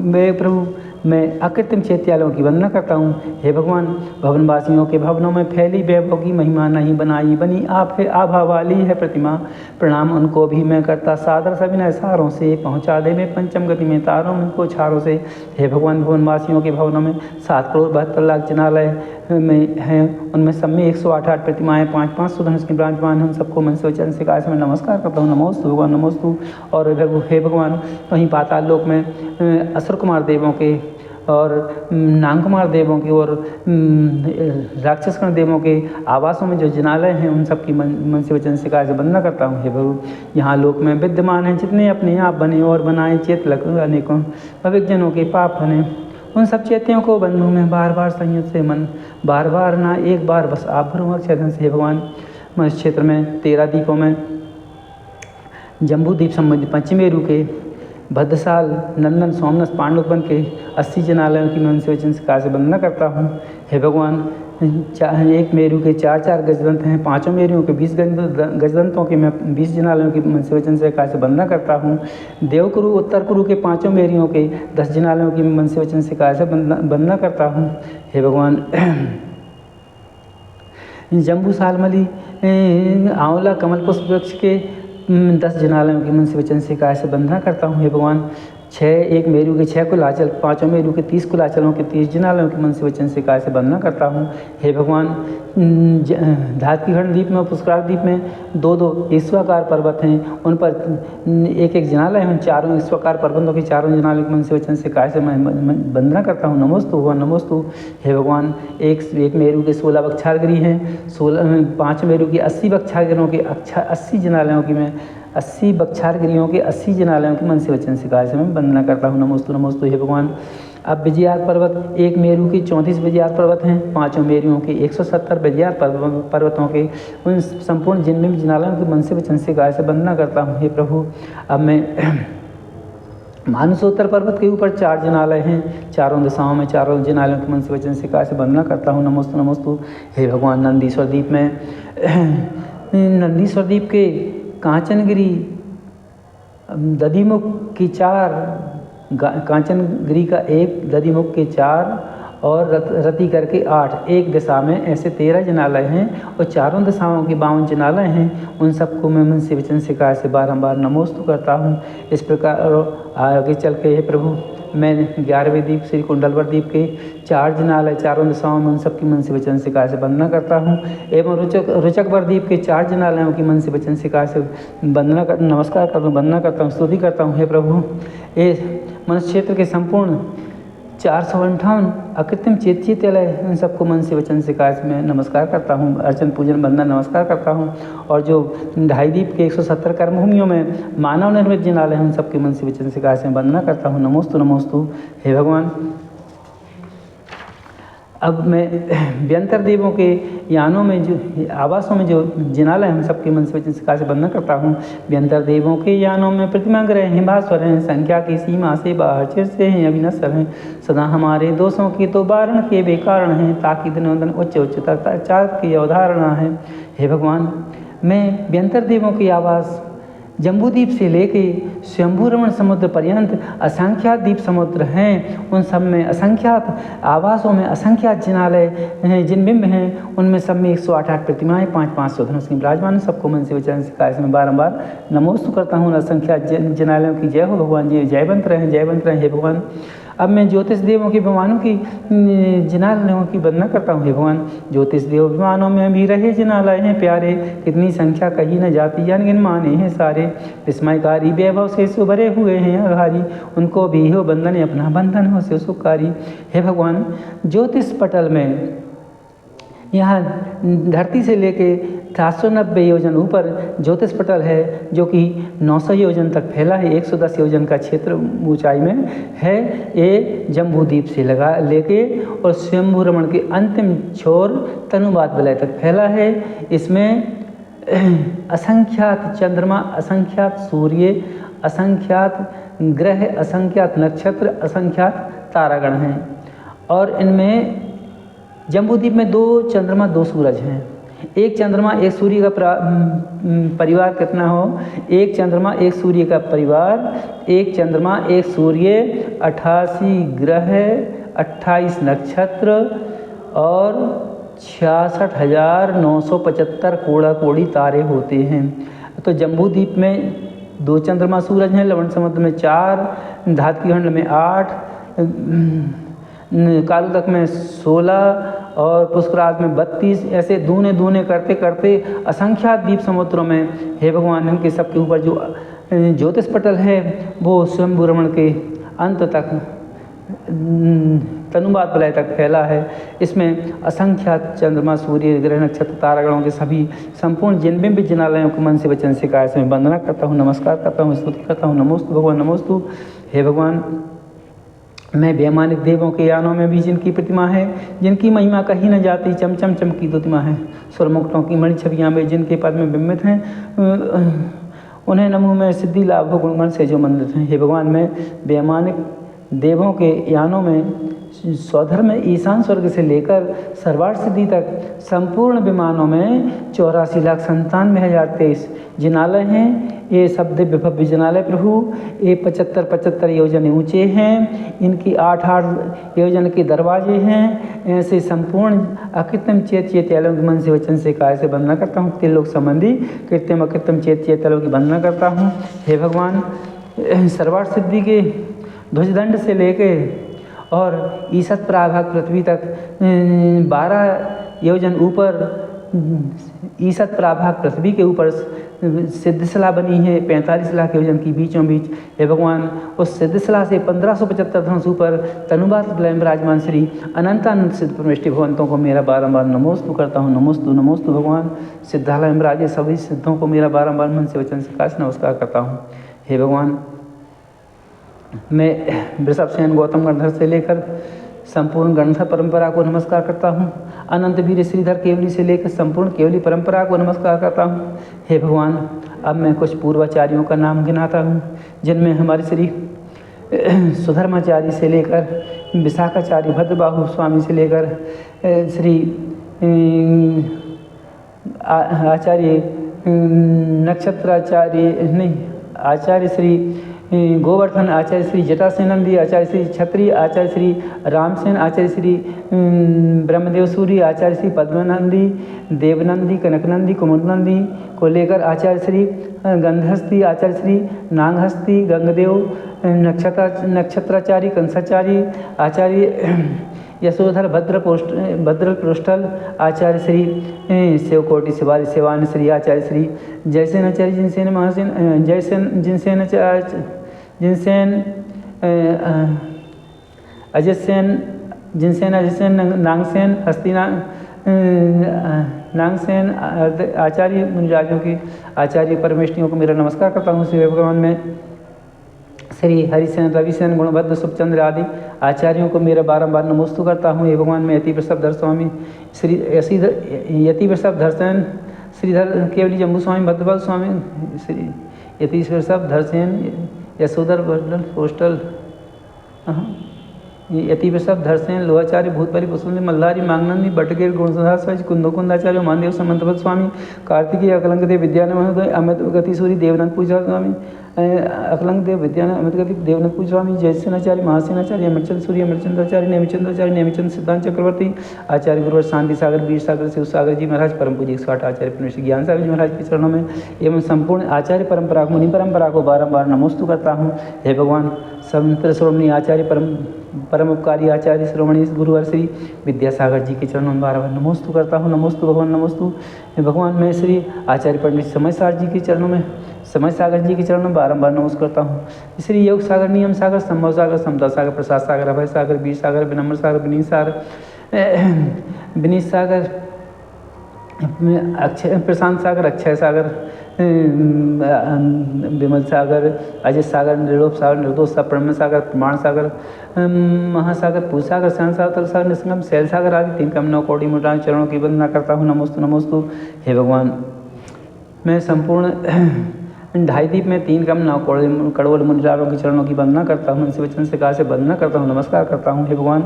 में प्रभु मैं अकृत्रिम चैत्यालयों की वंदना करता हूँ। हे भगवान भवनवासियों के भवनों में फैली वैभव की महिमा, नहीं बनाई बनी आप है, आभा वाली है प्रतिमा, प्रणाम उनको भी मैं करता सादर सविनय सारों से, पहुँचा दे मैं पंचम गति में तारों में को छारों से। हे भगवान भवनवासियों के भवनों में 7 करोड़ 72 लाख जिनालय में हैं, उनमें सब में 108 प्रतिमाएँ, 5 सुधनुष की विराजमान हैं। उन सबको मन से वचन से काया से मैं नमस्कार करता हूँ। नमोस्तु भगवान नमोस्तु। और हे भगवान वहीं पाताल लोक में असुर कुमार देवों के और नाग कुमार देवों की और राक्षसगण देवों के आवासों में जो जिनालय हैं उन सब की मन से वचन से काया से वंदना करता हूँ। हे प्रभु यहाँ लोक में विद्यमान हैं जितने अपने आप बने और बनाए चेत लग अनेकों भविकजनों के पाप बने, उन सब चैत्यों को बंधु में बार बार संयुक्त से मन, बार बार ना एक बार बस आप भरूँ अक्षय से। हे भगवान मैं इस क्षेत्र में 13 द्वीपों में जम्बू द्वीप संबंधी पंचमेरु के भद्रसाल, नंदन, सोमनाथ, पांडुपन के 80 जिनालयों की मन से वचन से काया से वंदना करता हूँ। हे भगवान एक मेरु के 4 गजदंत हैं, 5 मेरुओं के 20 गजदंतों के मैं 20 जिनालयों की मन से वचन से काया से वंदना करता हूँ। देवकुरु, उत्तर कुरु के 5 मेरुओं के 10 जिनालयों की मन से वचन से काया से वंदना करता हूँ। हे भगवान जम्बू सालमली, आंवला, कमल पुष्प वृक्ष के 10 जिनालयों की मन से वचन से काया से वंदना करता हूँ। हे भगवान एक मेरू के 6 कुलाचल, 5 मेरू के 30 कुलाचलों के 30 जिनालयों के मन से वचन से काया से वंदना करता हूँ। हे भगवान, धातकीखंड द्वीप में और पुष्कराल द्वीप में 2-2 ईश्वाकार पर्वत हैं, उन पर एक जिनालय है। उन चारों ईश्वाकार पर्वतों के चारों जिनालयों के मन से वचन से काया से मैं वंदना करता हूँ। नमोस्तु हुआ नमोस्तु। हे भगवान, एक मेरू के 16 बक्षागिरी हैं, 5 मेरू की 80 बक्षागिरियों के 80 जिनालयों की मैं 80 बक्षागिरियों के 80 जिनालयों के मन से वचन से काया से मैं वंदना करता हूँ। नमोस्तु नमोस्तु। हे भगवान, अब विजयार पर्वत, एक मेरू के 34 विजयार पर्वत हैं, 5 मेरुओं के 170 विजयार पर्वतों के उन संपूर्ण जिनमें जिनालयों के मन से वचन से काया से वंदना करता हूँ। हे प्रभु, अब मैं मानसोत्तर पर्वत के ऊपर 4 जिनालय हैं, चारों दिशाओं में चारों जिनालयों के मन से वचन से काया से वंदना करता हूँ। नमोस्तु नमोस्तु। हे भगवान, नंदीश्वर द्वीप में नंदीश्वर द्वीप के कांचनगिरी दधिमुख की 4, कांचनगिरी का 1, दधिमुख के 4 और रति करके 8, एक दिशा में ऐसे 13 जिनालय हैं और चारों दिशाओं के 52 जिनालय हैं। उन सबको मैं मन से वचन से काया से बारंबार नमोस्तु करता हूँ। इस प्रकार आगे चल के हे प्रभु, मैं 11वें द्वीप श्री कुंडलवर द्वीप के 4 जिनालय चारों दिशाओं में उन सबकी मन से वचन से काया से वंदना करता हूँ एवं रुचकवर द्वीप के 4 जिनालयों की मन से वचन से काया से नमस्कार करता हूँ, वंदना करता हूँ, स्तुति करता हूँ। हे प्रभु, ये मनुष्य क्षेत्र के संपूर्ण 458 अकृत्रिम चेत्यालय, उन सबको मन से वचन से काया से मैं नमस्कार करता हूँ, अर्चन पूजन वंदन नमस्कार करता हूँ। और जो 2.5 द्वीप के 170 कर्मभूमियों में मानव निर्मित जिनालय हैं, उन सबके मन से वचन से काया से वंदना करता हूँ। नमोस्तु नमोस्तु। हे भगवान, अब मैं व्यंतर देवों के यानों में जो आवासों में जो जिनालय हम सबके मन से वचन से काया से वंदना करता हूँ। व्यंतर देवों के यानों में प्रतिमा ग्रह हैं, भास्वर हैं, संख्या की सीमा से बाहर चिर से हैं, अविनश्वर हैं, सदा हमारे दोषों के तो वारण के बेकारण हैं, ताकि दिनोदिन उच्च उच्चतर चार की अवधारणा है। हे भगवान, मैं व्यंतर देवों के आवास जम्बूद्वीप से लेके स्वयंभू रमण समुद्र पर्यंत असंख्यात द्वीप समुद्र हैं, उन सब में असंख्यात आवासों में असंख्यात जिनालय जिनबिंब हैं, उनमें सब में 108 प्रतिमाएं 5-5 धनुष की विराजमान, सबको मन से वचन से काया से मैं बारंबार नमोस्तु करता हूँ। असंख्यात जिनालयों की जय हो भगवान जी, जयवंत रहें जयवंत रहें। हे भगवान, अब मैं ज्योतिष देवों के विमानों की जिनालयों की वंदना करता हूँ। हे भगवान, ज्योतिष देव विमानों में भी रहे जिनालय हैं प्यारे, कितनी संख्या कही न जाती, अनगिन माने हैं सारे, विस्मयकारी वैभव से सुभरे हुए हैं अघारी, उनको भी हो बंधन अपना बंधन हो से सुखकारी। हे भगवान, ज्योतिष पटल में यहाँ धरती से लेके 790 योजन ऊपर ज्योतिष पटल है, जो कि 900 योजन तक फैला है, 110 योजन का क्षेत्र ऊंचाई में है। ये जम्बूद्वीप से लगा लेके और स्वयंभू रमण के अंतिम छोर तनुबाद वलय तक फैला है। इसमें असंख्यात चंद्रमा, असंख्यात सूर्य, असंख्यात ग्रह, असंख्यात नक्षत्र, असंख्यात तारागण हैं। और इनमें जम्बूद्वीप में 2 चंद्रमा 2 सूरज हैं। एक चंद्रमा एक सूर्य का परिवार कितना हो, एक चंद्रमा एक सूर्य का परिवार, एक चंद्रमा एक सूर्य, 88 ग्रह, 28 नक्षत्र और 66,975 कोड़ा कोड़ी तारे होते हैं। तो जम्बूद्वीप में 2 चंद्रमा सूरज हैं, लवण समुद्र में 4, धातकीखंड में 8, कालुतक में 16 और पुष्कराल में 32, ऐसे दूने दूने करते करते असंख्यात द्वीप समुद्रों में हे भगवान, इनके सबके ऊपर जो ज्योतिष पटल है वो स्वयंभू रमण के अंत तक तनुबाद वलय तक फैला है। इसमें असंख्यात चंद्रमा, सूर्य, ग्रह, नक्षत्र, तारागणों के सभी संपूर्ण जिनबिंब जिनालयों को मन से वचन से काया से मैं वंदना करता हूँ, नमस्कार करता हूँ, स्तुति करता हूँ। नमोस्तु भगवान नमोस्तु। हे भगवान, मैं वैमानिक देवों के यानों में भी जिनकी प्रतिमा है, जिनकी महिमा कही न जाती, चमचम चमकी प्रतिमा है, सुरमुक्तों की मणि छवियाँ में जिनके पद में बिंबित हैं, उन्हें नमो में सिद्धि लाभ हो गुणगण से जो मंदिर हैं। हे भगवान, मैं वैमानिक देवों के यानों में स्वधर्म में ईशान स्वर्ग से लेकर सर्वार्थ सिद्धि तक संपूर्ण विमानों में 84,97,023 जिनालय हैं। ये सब दिव्य भव्य जिनालय प्रभु, ये 75 योजन ऊंचे हैं, इनकी 8 योजन के दरवाजे हैं। ऐसे संपूर्ण अकृत्रिम चेत्यालयों के मन से वचन से काया से वंदना करता हूँ। त्रिलोक संबंधी कृत्रिम अकृत्रिम चेत्यालयों की वंदना करता हूँ। हे भगवान, सर्वार्थ सिद्धि के ध्वजदंड से लेके और ईसत प्राभाग पृथ्वी तक 12 योजन ऊपर ईसत प्राभाग पृथ्वी के ऊपर सिद्धशिला बनी है 45 लाख योजन की बीचों बीच। हे भगवान, उस सिद्धशिला से 1575 धनुष ऊपर तनुबात विराजमान श्री अनंतानंद सिद्ध परमेष्टि भगवंतों को मेरा बारंबार नमोस्तु करता हूँ। नमोस्तु नमोस्तु भगवान। सिद्धालय में विराजे सभी सिद्धों को मेरा बारंबार मन से वचन से काश नमस्कार करता हूँ। हे भगवान, मैं वृषभसेन गौतम गणधर से लेकर संपूर्ण गणधर परंपरा को नमस्कार करता हूँ। अनंत वीर श्रीधर केवली से लेकर संपूर्ण केवली परंपरा को नमस्कार करता हूँ। हे भगवान, अब मैं कुछ पूर्वाचार्यों का नाम गिनाता हूँ, जिनमें हमारे श्री सुधर्माचार्य से लेकर विशाखाचार्य भद्रबाहु स्वामी से लेकर श्री आचार्य नक्षत्राचार्य नहीं आचार्य श्री गोवर्धन, आचार्य श्री जटासेनंदी, आचार्य श्री छत्री, आचार्य श्री रामसेन, आचार्य श्री ब्रह्मदेव सूरी, आचार्य श्री पद्मनंदी, देवनंदी, कनकनंदी, कुमुदनंदी को लेकर आचार्य श्री गंधहस्ती, आचार्य श्री नागहस्ती, गंगदेव, नक्षत्राचार्य, कंसाचार्य, आचार्य यशोधर भद्र पृष्ठल, आचार्य श्री शिवकोटि शिवारी सेवान श्री आचार्य श्री जयसेन आचार्य जिनसेन महासेन जयसेन जिनसेन जिनसेन अजयसेन जिनसेन अजयसेन नागसेन हस्तिना नागसेन आचार्य मुनिराजों की आचार्य परमेष्ठियों को मेरा नमस्कार करता हूँ। श्री भगवान में श्री हरिसेन, रविसेन, गुणभद्र, सुखचंद्र आदि आचार्यों को मेरा बारंबार नमोस्तु करता हूँ। हे भगवान, मैं यति वृषभधर स्वामी श्री यति वृषभधर सेन श्रीधर केवली जम्बू स्वामी भद्रपाल स्वामी श्री यति वृषभधर सेन यशोधर वर्धन पोस्टल यति वृषभधर सेन लोहाचार्य भूतपरि पुष्पंदी मल्हारी मांगनंदी बटगेर गुणसुधा स्वज कुंदोकुंदाचार्य महादेव समंतपद स्वामी कार्तिकीय अकलंक देव विद्यान महोदय अमित गति सूरी देवनाथ पूजा स्वामी अकलंक देव विद्यान अमित गति देवनाथ पूजा स्वामी जयसेनाचार्य महासेनाचार्य अमरचंद सूर्य अमरचंद्राचार्य नेमिचंद्राचार्य नेमिचंद सिद्धांत चक्रवर्ती आचार्य गुरुवर शांति सागर वीर सागर शिव सागर जी महाराज परम पूज्य 108 आचार्य परमेश्वर ज्ञान सागर जी महाराज के चरणों में एवं संपूर्ण आचार्य परंपरा मुनि परंपरा को बारंबार नमोस्तु करता हूँ। हे भगवान, संत श्रोमणी आचार्य परम उपकारी आचार्य श्रोमणी गुरुवर श्री विद्यासागर जी के चरणों में बारंबार नमोस्तु करता हूँ। नमोस्तु भगवान नमोस्तु। भगवान, मैं श्री आचार्य पंडित समय सागर जी के चरणों में बारंबार नमस्कार करता हूँ। श्री योग सागर, नियम सागर, संभव सागर, समता सागर, प्रसाद सागर, अभय सागर, वीर सागर, विनम्र सागर, विनीत सागर, अक्षय प्रशांत सागर, अक्षय सागर, विमल सागर, अजय सागर, निर्लोभ सागर, निर्दोष सागर, ब्रह्म सागर, प्रमाण सागर, महासागर, पूज सागर, श्याम सागर, तल सागर, निसंगम, शैल सागर आदि 3 कम 9 कोटि मुद्राओं चरणों की वंदना करता हूँ। नमोस्तु नमोस्तु। हे भगवान, मैं संपूर्ण 2.5 दीप में 3 कम 9 कड़ोल मुद्राओं के चरणों की वंदना करता हूँ। इनसे वचन से कहा से वंदना करता हूँ, नमस्कार करता हूँ। हे भगवान,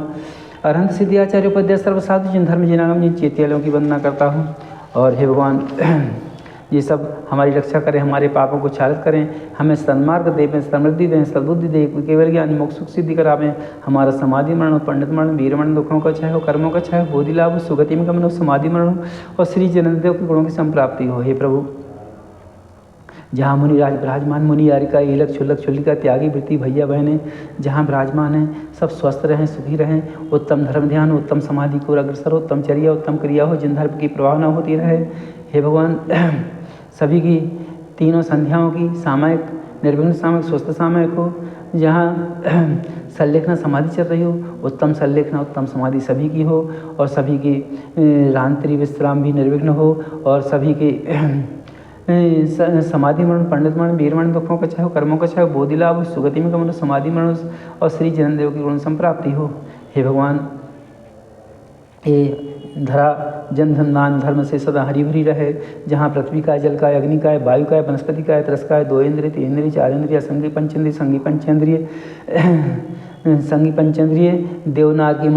अरहंत सिद्धि आचार्य उपाध्याय सर्वसाधु जिन धर्म जिनागम जिन चेतियालों की वंदना करता हूँ। और हे भगवान, ये सब हमारी रक्षा करें, हमारे पापों को क्षालित करें, हमें सन्मार्ग दें, समृद्धि दें, सद्बुद्धि दें, केवल ज्ञान मोक्ष सुख सिद्धि करावें, हमारा समाधि मरण, पंडित मरण, वीर मरण, दुखों का क्षय हो, कर्मों का क्षय हो, बोधि लाभ हो, सुगति में गमन हो, समाधि मरण हो और श्री जन्मदेव के गुणों की संप्राप्ति हो। हे प्रभु, जहाँ मुनिराज विराजमान, मुनि यारिका ईलक छुल्लक छुल्लिका त्यागी वृत्ति भैया बहनें जहाँ विराजमान हैं, सब स्वस्थ रहें, सुखी रहें, उत्तम धर्म ध्यान, उत्तम समाधि को अग्रसर हो, उत्तम चर्या, उत्तम क्रिया हो, जिन धर्म की प्रभावना होती रहे। हे भगवान, सभी की तीनों संध्याओं की सामयिक निर्विघ्न सामयिक स्वस्थ सामयिक हो, जहाँ संलेखना समाधि चल रही हो, उत्तम संलेखना उत्तम समाधि सभी की हो और सभी की रात्रि विश्राम भी निर्विघ्न हो और सभी की समाधि मरण, पंडित मरण, वीर मरण, दुखों का क्षय हो, कर्मों का क्षय हो, बोधि लाभ हो, सुगति में गमन, समाधि मरण और श्री जन्मदेव की गुण संप्राप्ति हो। हे भगवान, ये धरा जन धन दान धर्म से सदा हरी भरी रहे, जहाँ पृथ्वी का है, जल का है, अग्नि का है, वायु का है, वनस्पति का है, तरस का है, 2 इंद्रिय, 3 इंद्रिय, 4 इंद्रिय, संगी पंचेंद्रिय, देवनार की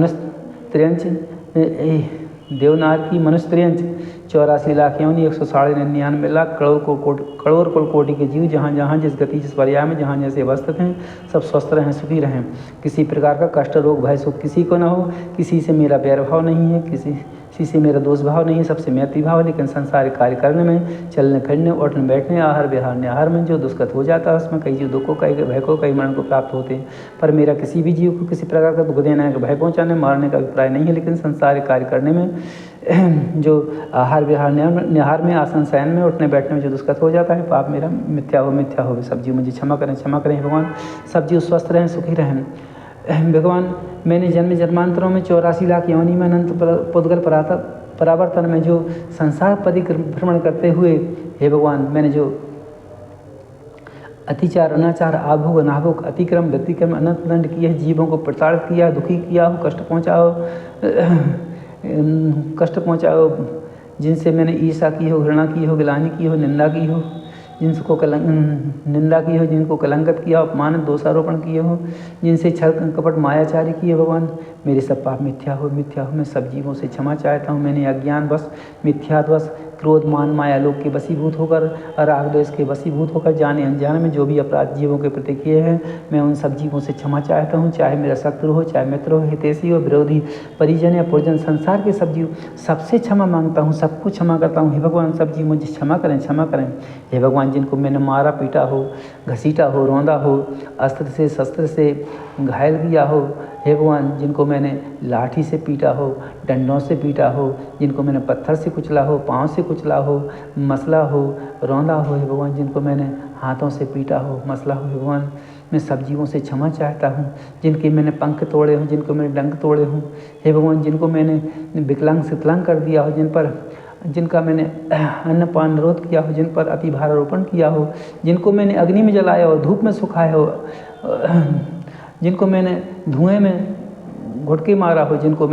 मनुष्य त्रियंच 84 लाख योनि 199 लाख करोड़ कोटि के जीव जहाँ जहाँ जिस गति जिस पर्याय में जहाँ जैसे अवस्थित हैं, सब स्वस्थ रहें, सुखी रहें, किसी प्रकार का कष्ट रोग भय सुख किसी को न हो, किसी से मेरा बैरभाव नहीं है, किसी किसी से मेरा दोष भाव नहीं है, सबसे मैत्री भाव है, लेकिन संसारिक कार्य करने में, चलने फिरने, उठने बैठने, आहार विहार निहार में जो दुष्कृत हो जाता है उसमें कई जीव दुख को, कई भय को, कई मरण को प्राप्त होते हैं। पर मेरा किसी भी जीव को किसी प्रकार का दुख देना है, भय पहुँचाने, मारने का अभिप्राय नहीं है, लेकिन संसारिक कार्य करने में जो आहार विहार निहार में, आसन शयन में, उठने बैठने में जो दुष्कृत हो जाता है, पाप मेरा मिथ्या हो। सब जीव मुझे क्षमा करें भगवान। सब जीव स्वस्थ रहें, सुखी रहें भगवान। मैंने जन्म जन्मांतरों में 84 लाख योनि में अनंत पुद्गल परावर्तन में जो संसार परिभ्रमण करते हुए, हे भगवान, मैंने जो अतिचार, अनाचार, आभोग, अनाभोग, अतिक्रम, व्यतिक्रम, अनंत दंड किए हैं, जीवों को प्रताड़ित किया, दुखी किया हो, कष्ट पहुँचाओ, जिनसे मैंने ईर्ष्या की हो, घृणा की हो, गिलानी की हो, निंदा की हो, निंदा की हो, जिनको कलंकित किया, अपमानित, दोषारोपण किए हो, जिनसे छल कपट मायाचारी किए, भगवान मेरे सब पाप मिथ्या हो। मैं सब जीवों से क्षमा चाहता हूँ। मैंने अज्ञानवश, मिथ्यावश, क्रोध, मान, माया लोग के वशीभूत होकर, राग द्वेष के वशीभूत होकर, जाने अनजाने में जो भी अपराध जीवों के प्रति किए हैं, मैं उन सब जीवों से क्षमा चाहता हूँ। चाहे मेरा शत्रु हो, चाहे मित्र हो, हितैषी हो, विरोधी, परिजन या पुरजन, संसार के सब जीव, सबसे क्षमा मांगता हूँ, सबको क्षमा करता हूँ। हे भगवान, सब जीव मुझे क्षमा करें। हे भगवान, जिनको मैंने मारा पीटा हो, घसीटा हो, रौंदा हो, अस्त्र से शस्त्र से घायल किया हो, हे भगवान, जिनको मैंने लाठी से पीटा हो, डंडों से पीटा हो, जिनको मैंने पत्थर से कुचला हो, पाँव से कुचला हो, मसला हो, रौंदा हो, हे भगवान, जिनको मैंने हाथों से पीटा हो, मसला हो, हे भगवान, मैं सब जीवों से क्षमा चाहता हूँ। जिनके मैंने पंख तोड़े हों, जिनको मैंने डंक तोड़े हों, हे भगवान, जिनको मैंने विकलांग शिकलांग कर दिया हो, जिनका मैंने अन्नपान निरोध किया हो, जिन पर अति भारारोपण किया हो, जिनको मैंने अग्नि में जलाया हो, धूप में सुखाया हो, जिनको मैंने धुएं में घुटके मारा हो, जिनको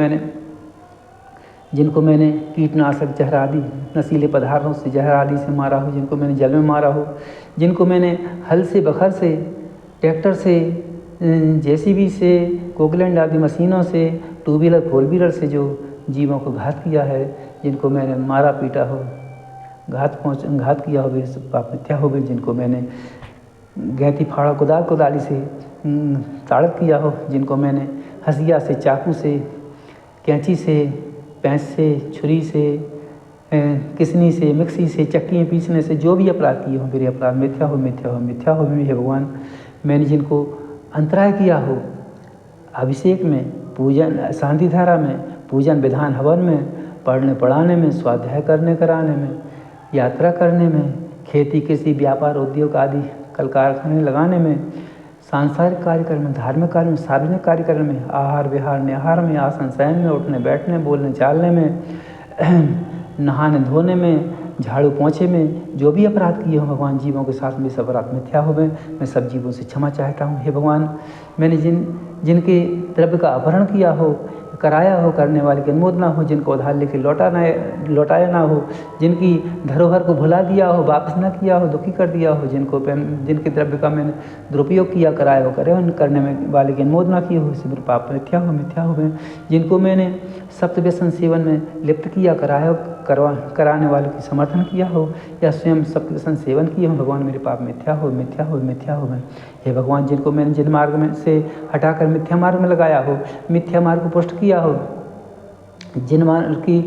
मैंने कीटनाशक जहर आदि नशीले पदार्थों से जहर आदि से मारा हो, जिनको मैंने जल में मारा हो, जिनको मैंने हल से, बखर से, ट्रैक्टर से, जेसीबी से, कोकलैंड आदि मशीनों से, टू व्हीलर, फोर व्हीलर से जो जीवों को घात किया है, जिनको मैंने मारा पीटा हो, घात किया हो, वे सब पाप मिथ्या हो गए। जिनको मैंने गैती फाड़ा कुदाली से ताड़ित किया हो, जिनको मैंने हसिया से, चाकू से, कैंची से, पैंच से, छुरी से, किसनी से, मिक्सी से, चक्की पीसने से जो भी अपराध किए हो, मेरे अपराध मिथ्या हो। हे भगवान, मैंने जिनको अंतराय किया हो, अभिषेक में, पूजन, शांति धारा में, पूजन विधान हवन में, पढ़ने पढ़ाने में, स्वाध्याय करने कराने में, यात्रा करने में, खेती, कृषि, व्यापार, उद्योग आदि कल कारखाने लगाने में, सांसारिक कार्यक्रम में, धार्मिक कार्य में, सार्वजनिक कार्यक्रम में, आहार विहार निहार में, आसन शयन में, उठने बैठने, बोलने चालने में, नहाने धोने में, झाड़ू पोंछे में, जो भी अपराध किए हो भगवान, जीवों के साथ में सब अपराध मिथ्या हो गए। मैं सब जीवों से क्षमा चाहता हूँ। हे भगवान, मैंने जिनके द्रव्य का अपहरण किया हो, कराया हो, करने वाले की अनुमोदना हो, जिनको उधार लेके लौटाया ना हो, जिनकी धरोहर को भुला दिया हो, वापस ना किया हो, दुखी कर दिया हो, जिनके द्रव्य का मैंने दुरुपयोग किया, कराया हो, करने में वाले की अनुमोदना की हो, इसे मेरे पाप मिथ्या हो गए। जिनको मैंने सप्त व्यसन सेवन में लिप्त किया, कराने वाले की समर्थन किया हो, या स्वयं सप्त व्यसन सेवन किए हो, भगवान मेरे पाप मिथ्या हो गए। हे भगवान, जिनको मैंने जिन मार्ग में से हटाकर मिथ्या मार्ग में लगाया हो, मिथ्या मार्ग को पुष्ट किया हो, जिन मार्ग की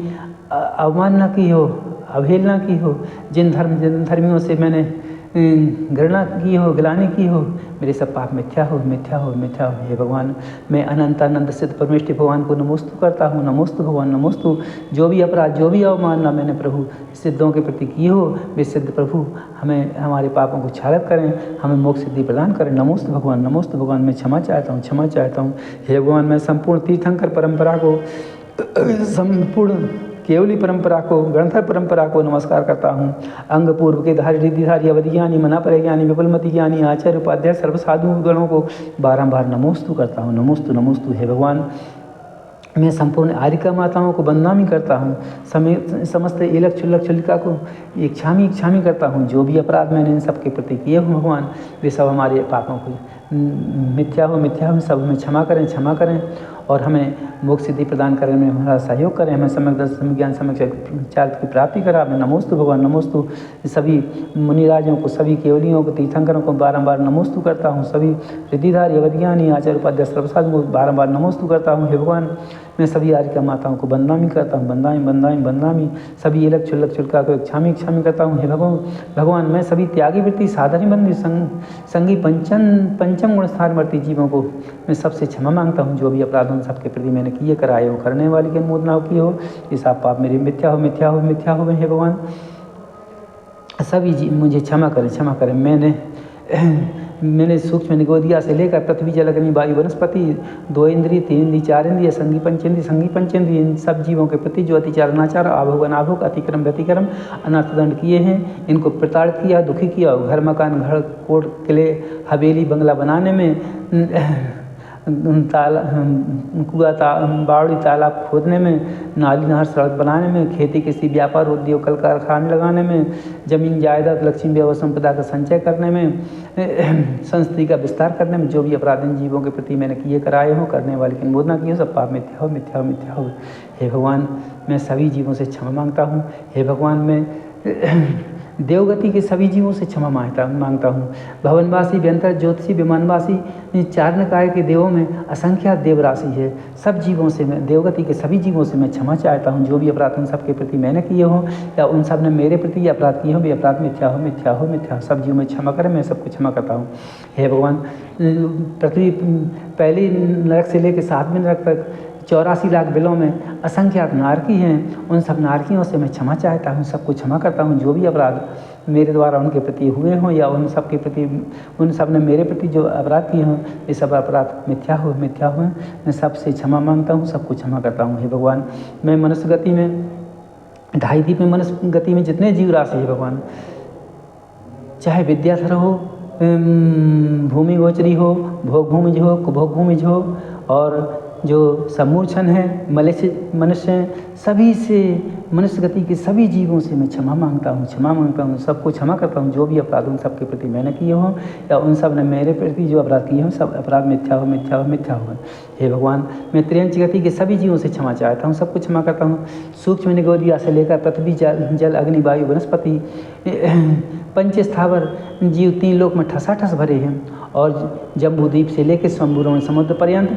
अवमानना की हो, अवहेलना की हो, जिन धर्मियों से मैंने घृणा की हो, गिलानी की हो, मेरे सब पाप मिथ्या हो। हे भगवान, मैं अनंत सिद्ध परमेश्वर भगवान को नमोस्तु करता हूँ। नमोस्तु भगवान, नमोस्तु। जो भी अपराध, जो भी अवमानना मैंने प्रभु सिद्धों के प्रति की हो, वे सिद्ध प्रभु हमें, हमारे पापों को क्षालित करें, हमें मोक्ष सिद्धि प्रदान करें। नमोस्तु भगवान, मैं क्षमा चाहता हूँ। हे भगवान, मैं संपूर्ण तीर्थंकर परंपरा को, संपूर्ण केवली परंपरा को, गणधर परंपरा को नमस्कार करता हूँ। अंग पूर्व के धारी, रिद्धिधारी, अवधि ज्ञानी, मना पर ज्ञानी, विपुलमति ज्ञानी, आचार्य, उपाध्याय, सर्व साधु गणों को बारंबार नमोस्तु करता हूँ। नमोस्तु। हे भगवान, मैं संपूर्ण आर्यिका माताओं को बदनामी करता हूँ। समस्त एलक चुल्लक चुल्लिका को इच्छामी करता हूँ। जो भी अपराध मैंने इन सब के प्रति किए हो भगवान, वे सब हमारे पापों को मिथ्या हो, सब हमें क्षमा करें और हमें मोक्ष सिद्धि प्रदान करने में हमारा सहयोग करें। हमें सम्यक दर्शन, सम्यक ज्ञान, सम्यक चारित्र की प्राप्ति करा। मैं नमोस्तु भगवान, नमोस्तु। सभी मुनिराजों को, सभी केवलियों को, तीर्थंकरों को बारंबार नमोस्तु करता हूँ। सभी रिद्धिधारी, अवधि ज्ञानी, आचार्य, उपाध्याय, सर्वसाधु को बारंबार नमोस्तु करता हूँ। हे भगवान, मैं सभी आर्य माताओं को बंदामी करता हूँ, बंदामी सभी इलक छुल्लक छुल्का को क्षामी करता हूँ। हे भगवान मैं सभी त्यागी वृत्ति साधनी बंदी संगी पंचम गुण स्थान वर्ती जीवों को मैं सबसे क्षमा मांगता हूँ। जो भी अपराध उन सबके प्रति मैंने किए कराए हो, करने वाली के अनुमोदना की हो, ये सब पाप मेरे मिथ्या हो। हे भगवान सभी जी मुझे क्षमा करें। मैंने सूक्ष्म निगोदिया से लेकर पृथ्वी जल अग्नि वायु वनस्पति 2 इंद्रिय 3 इंद्रिय 4 इंद्रिय संगी पंचेंद्रिय इन सब जीवों के प्रति जो अतिचार अनाचार आभोग अनाभोग अतिक्रम व्यतिक्रम अनर्थ दंड किए हैं, इनको प्रताड़ित किया, दुखी किया। घर मकान घर कोट किले हवेली बंगला बनाने में, कुआ बावड़ी तालाब खोदने में, नाली नहर सड़क बनाने में, खेती कृषि व्यापार उद्योग कल कारखाने लगाने में, जमीन जायदाद लक्ष्मी व्यवहार संपदा का संचय करने में, संस्कृति का विस्तार करने में, जो भी अपराध इन जीवों के प्रति मैंने किए कराए हो, करने वाले की अनुमोदना की हो, सब पाप मिथ्या हो। हे भगवान मैं सभी जीवों से क्षमा मांगता हूँ। हे भगवान मैं देवगति के सभी जीवों से क्षमा मांगता हूँ। भवनवासी व्यंतर ज्योतिषी विमानवासी चारणकाय के देवों में असंख्यात देव राशि है। सब जीवों से मैं देवगति के सभी जीवों से मैं क्षमा चाहता हूँ। जो भी अपराध उन सब के प्रति मैंने किए हों या उन सब ने मेरे प्रति अपराध किए हों, वे अपराध मिथ्या हो। सब जीवों में क्षमा करें, मैं सबको क्षमा करता हूँ। हे भगवान पृथ्वी पहली नरक से लेकर 7वें नरक तक 84 लाख बिलों में असंख्यात नारकी हैं। उन सब नारकियों से मैं क्षमा चाहता हूँ, सबको क्षमा करता हूँ। जो भी अपराध मेरे द्वारा उनके प्रति हुए हों या उन सब के प्रति उन सब ने मेरे प्रति जो अपराध किए हों, ये सब अपराध मिथ्या हो। मैं सबसे क्षमा मांगता हूँ, सबको क्षमा करता हूँ। हे भगवान मैं मनुष्य गति में 2.5 दीप में मनुष्य गति में जितने जीव राशि है भगवान, चाहे विद्याधर हो, भूमि गोचरी हो, भोग भूमिज हो, कुभोग भूमिज हो, और जो समूर्छन है मनुष्य हैं, सभी से मनुष्य गति के सभी जीवों से मैं क्षमा मांगता हूँ, सबको क्षमा करता हूँ। जो भी अपराध उन सब के प्रति मैंने किए हों या उन सब ने मेरे प्रति जो अपराध किए हों, सब अपराध मिथ्या हो। हे भगवान मैं त्रियंच गति के सभी जीवों से क्षमा चाहता हूँ, सबको क्षमा करता हूँ। सूक्ष्म निगोदिया से लेकर पृथ्वी जल अग्नि वायु वनस्पति पंच स्थावर जीव 3 लोक में ठसाठस भरे हैं, और जम्बूद्वीप से लेकर शंभुरमण समुद्र पर्यंत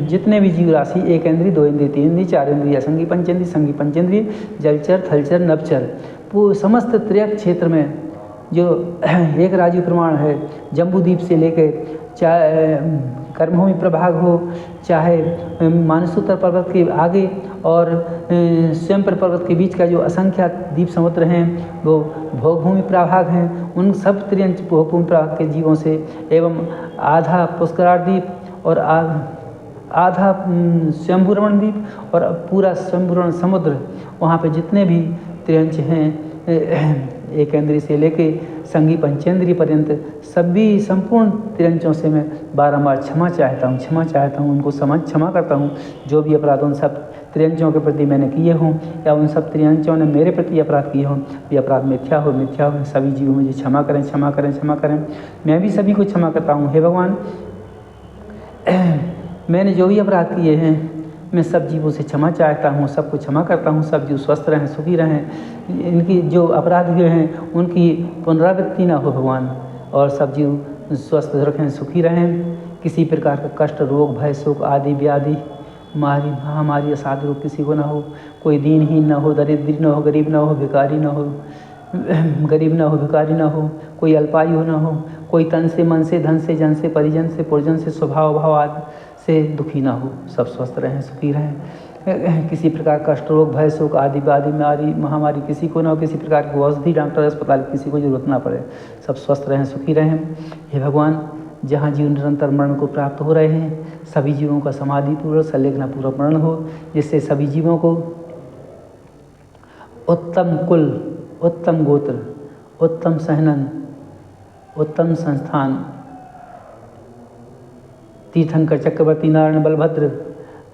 जितने भी जीव राशि 1 इंद्रिय 2 इंद्रिय 3 इंद्रिय 4 इंद्रिय संगी पंचेंद्रिय जलचर थलचर नभचर समस्त त्रियक क्षेत्र में जो एक राजीव प्रमाण है, जम्बूद्वीप से लेकर चाहे कर्मभूमि प्रभाग हो, चाहे मानसोत्तर पर्वत के आगे और स्वयंवर पर्वत के बीच का जो असंख्यात द्वीप समुद्र हैं, वो भोगभूमि प्रभाग हैं। उन सब त्रियंच भोगभूमि प्रभाग के जीवों से एवं आधा पुष्करार द्वीप और आधा स्वयंभूरमण द्वीप और पूरा स्वयंभूरमण समुद्र, वहाँ पे जितने भी त्रियंच हैं 1 इंद्रिय से लेके संगी पंचेंद्रिय पर्यंत सभी संपूर्ण त्रियंचों से मैं बारंबार क्षमा चाहता हूँ, उनको क्षमा करता हूँ। जो भी अपराध उन सब त्रियंचों के प्रति मैंने किए हों या उन सब त्रियंचों ने मेरे प्रति अपराध किए हों, ये अपराध मिथ्या हो। सभी जीवों मुझे क्षमा करें। मैं भी सभी को क्षमा करता हूँ। हे भगवान मैंने जो भी अपराध किए हैं, मैं सब जीवों से क्षमा चाहता हूँ, सबको क्षमा करता हूँ। सब जीव स्वस्थ रहें, सुखी रहें, इनकी जो अपराध हुए हैं उनकी पुनरावृत्ति ना हो भगवान, और सब जीव स्वस्थ रहें, सुखी रहें। किसी प्रकार का कष्ट रोग भय शोक आदि व्याधि महामारी असाध्य रोग किसी को ना हो, कोई दीनहीन ना हो, दरिद्र ना हो, गरीब ना हो, भिखारी ना हो, कोई अल्पायु ना हो, कोई तन से मन से धन से जन से परिजन से पुरजन से स्वभाव भाव आदि से दुखी ना हो। सब स्वस्थ रहें, सुखी रहें। किसी प्रकार कष्ट रोग भय शोक आदि महामारी किसी को ना हो, किसी प्रकार की औषधि डॉक्टर अस्पताल किसी को जरूरत ना पड़े। सब स्वस्थ रहें, सुखी रहें। हे भगवान जहाँ जीव निरंतर मरण को प्राप्त हो रहे हैं, सभी जीवों का समाधि पूर्वक संलेखना पूर्वक मरण हो, जिससे सभी जीवों को उत्तम कुल, उत्तम गोत्र, उत्तम सहनन, उत्तम संस्थान, तीर्थंकर चक्रवर्ती नारायण बलभद्र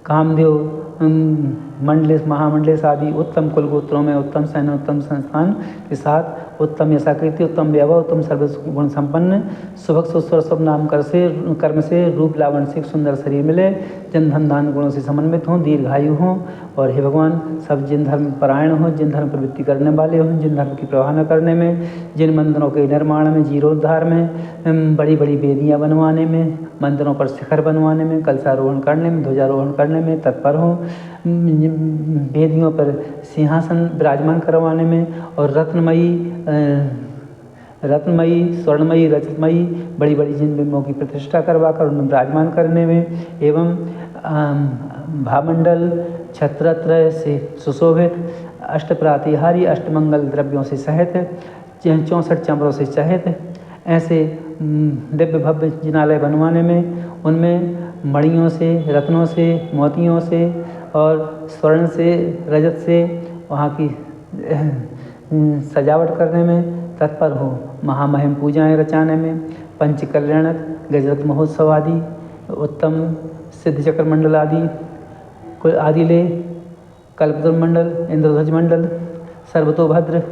कामदेव मंडलेश महामंडलेश आदि उत्तम कुल गोत्रों में उत्तम सैन्य उत्तम संस्थान के साथ उत्तम यशाकृति उत्तम वैभव उत्तम सर्व गुण संपन्न सुभग सुस्वर शुभ नाम कर्म से रूप लावण से सुंदर शरीर मिले, जन धन दान गुणों से समन्वित हों, दीर्घायु हों और हे भगवान सब जिन धर्म परायण हों, जिन धर्म प्रवृत्ति करने वाले हों, जिन धर्म की प्रवाह न करने में, जिन मंदिरों के निर्माण में, जीर्णोद्धार में, बड़ी बड़ी वेदियाँ बनवाने में, मंदिरों पर शिखर बनवाने में, कलशारोहण करने में, ध्वजारोहण करने में तत्पर हों, वेदियों पर सिंहासन विराजमान करवाने में और रत्नमयी स्वर्णमयी रजतमयी बड़ी बड़ी जिन बिंबों की प्रतिष्ठा करवा कर उनमें विराजमान करने में एवं भामंडल छत्रत्रय से सुशोभित अष्टप्रातिहारी अष्टमंगल द्रव्यों से सहित 64 चमरों से सहित ऐसे दिव्य भव्य जिनालय बनवाने में, उनमें मणियों से, रत्नों से, मोतियों से और स्वर्ण से, रजत से वहाँ की सजावट करने में तत्पर हो, महामहिम पूजाएं रचाने में, पंच कल्याणक गजरत महोत्सव आदि उत्तम सिद्ध चक्र मंडल आदि ले, कल्पतरु मंडल, इंद्रध्वज मंडल, सर्वतोभद्र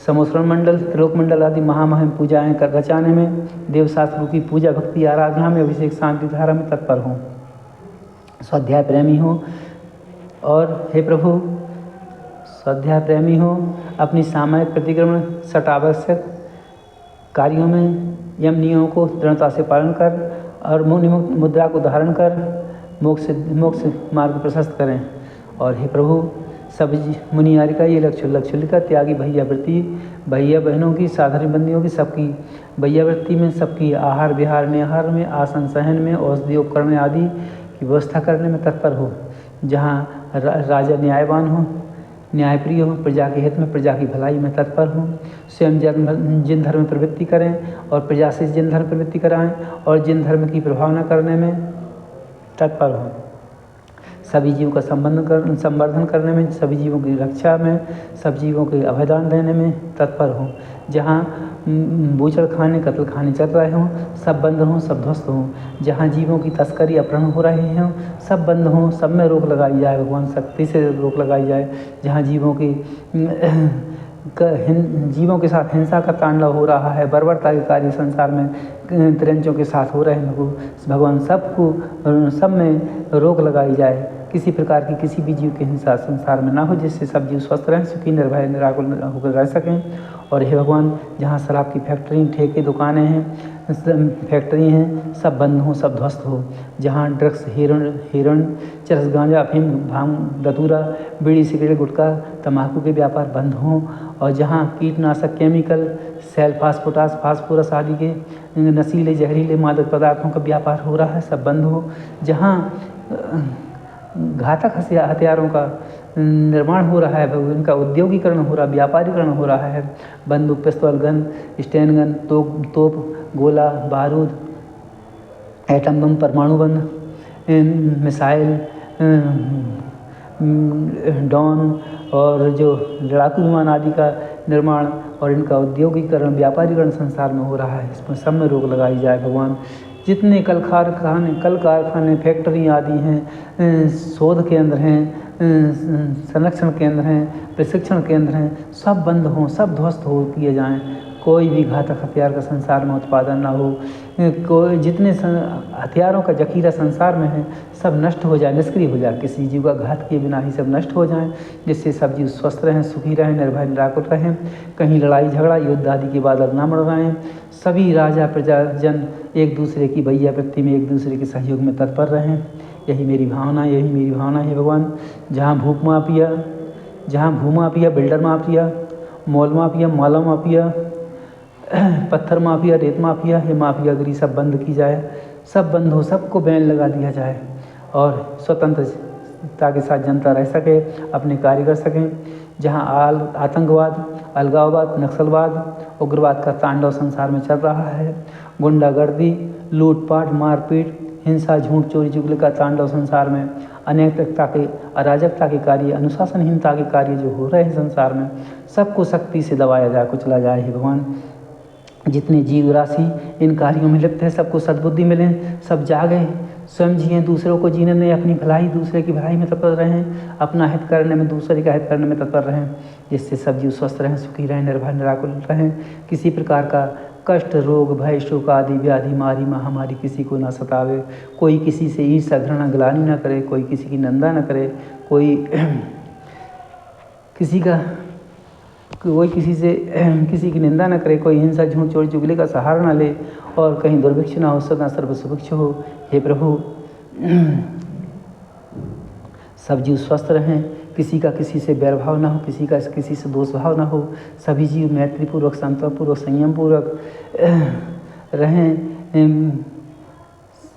समोसरण मंडल, त्रिलोक मंडल आदि महामहिम पूजाएं कर रचाने में, देवशास्त्रों की पूजा भक्ति आराधना में, अभिषेक शांति धारा में तत्पर हों, स्वाध्याय प्रेमी हों और हे प्रभु स्वाध्याय प्रेमी हो, अपनी सामयिक प्रतिक्रमण सटावश्यक कार्यों में यम नियमों को दृढ़ता से पालन कर और मुद्रा को धारण कर मोक्ष मार्ग प्रशस्त करें। और हे प्रभु सब मुनियारी का ये लक्ष्य का त्यागी भैया बहनों की साधारण बंदियों की सबकी भैयावृत्ति में, सबकी आहार विहार निहार में, आसन सहन में, औषधि उपकरण आदि की व्यवस्था करने में तत्पर हो। जहाँ राजा न्यायवान हो, न्यायप्रिय हो, प्रजा के हित में, प्रजा की भलाई में तत्पर हो, स्वयं जिन धर्म प्रवृत्ति करें और प्रजा से जिन धर्म प्रवृत्ति कराएं और जिन धर्म की प्रभावना करने में तत्पर हो, सभी जीवों का संवर्धन करने में, सभी जीवों की रक्षा में, सब जीवों के अभयदान देने में तत्पर हो। जहाँ बूचड़ खाने कत्ल खाने चल रहे हों सब बंद हों, सब ध्वस्त हों। जहाँ जीवों की तस्करी अपहरण हो रहे हों सब बंद हों, सब में रोक लगाई जाए, भगवान शक्ति से रोक लगाई जाए। जहाँ जीवों के साथ हिंसा का तांडव हो रहा है, बर्बरता के कार्य संसार में तिरंजों के साथ हो रहे हैं, भगवान सब में रोक लगाई जाए। किसी प्रकार की किसी भी जीव की हिंसा संसार में ना हो, जिससे सब जीव स्वस्थ रहें, सुखी निर्भय निराकुल होकर रह सकें। और हे भगवान जहाँ शराब की फैक्ट्री, ठेके, दुकानें हैं, फैक्ट्री हैं, सब बंद हों, सब ध्वस्त हो। जहाँ ड्रग्स, हिरण, चरस, गांजा, अफीम, भांग, धतूरा, बीड़ी, सिगरेट, गुटखा, तम्बाकू के व्यापार बंद हों। और जहाँ कीटनाशक, केमिकल, सेल, फास्फोरस आदि के नशीले जहरीले मादक पदार्थों का व्यापार हो रहा है, सब बंद हो। जहाँ घातक हथियारों का निर्माण हो रहा है, उनका उद्योगीकरण हो रहा है, व्यापारीकरण हो रहा है, बंदूक, पिस्तौल, गन, स्टैन गन, तोप, गोला, बारूद, एटम बम, परमाणु बम, मिसाइल, ड्रोन और जो लड़ाकू विमान आदि का निर्माण और इनका उद्योगीकरण, व्यापारीकरण संसार में हो रहा है, इसमें सब में रोक लगाई जाए। भगवान जितने कल कारखाने, फैक्ट्री आदि हैं, शोध केंद्र हैं, संरक्षण केंद्र हैं, प्रशिक्षण केंद्र हैं, सब बंद हों, सब ध्वस्त हो किए जाएं। कोई भी घातक हथियार का संसार में उत्पादन ना हो। कोई जितने हथियारों का जखीरा संसार में है सब नष्ट हो जाए, निष्क्रिय हो जाए, किसी जीव का घात किए बिना ही सब नष्ट हो जाएं, जिससे सब जीव स्वस्थ रहें, सुखी रहें, निर्भय निराकुल रहें। कहीं लड़ाई झगड़ा, युद्ध आदि के बादल ना मंडराएं। सभी राजा प्रजाजन एक दूसरे की भैयावृत्ति में, एक दूसरे के सहयोग में तत्पर रहें। यही मेरी भावना है भगवान। जहाँ भूमाफिया, बिल्डर माफिया, मॉल माफिया, माला माफिया, पत्थर माफिया, रेत माफिया, ये माफियागिरी सब बंद की जाए, सब बंद हो, सबको बैन लगा दिया जाए और स्वतंत्रता के साथ जनता रह सके, अपने कार्य कर सकें। जहाँ आतंकवाद, अलगाववाद, नक्सलवाद, उग्रवाद का तांडव संसार में चल रहा है, गुंडागर्दी, लूटपाट, मारपीट, हिंसा, झूठ, चोरी, चुगली का तांडव संसार में, अनैतिकता के, अराजकता के कार्य, अनुशासनहीनता के कार्य जो हो रहे हैं संसार में, सबको सख्ती से दबाया जाए, कुचला जाए। हे भगवान जितने जीव राशि इन कार्यों में लिप्त है सबको सद्बुद्धि मिले, सब जागे, स्वयं जिए, दूसरों को जीने में, अपनी भलाई दूसरे की भलाई में तत्पर रहें, अपना हित करने में, दूसरे का हित करने में तत्पर रहें, जिससे सब जीव स्वस्थ रहें, सुखी रहें, निर्भय निराकुल रहें, किसी प्रकार का कष्ट, रोग, भय, शोक आदि व्याधि, मारी महामारी किसी को ना सतावे, कोई किसी से ईर्ष्या, घृणा, ग्लानि ना करे, कोई किसी की निंदा ना करे, कोई किसी की निंदा न करे, कोई हिंसा, झूठ, चोरी, चुगली का सहारा न ले, और कहीं दुर्भिक्ष ना हो, सदा सर्व सुभिक्ष हो। हे प्रभु, सब जीव स्वस्थ रहें, किसी का किसी से बैरभाव ना हो, किसी का किसी से दोष भाव ना हो, सभी जीव मैत्रीपूर्वक, समतापूर्वक, संयमपूर्वक रहें,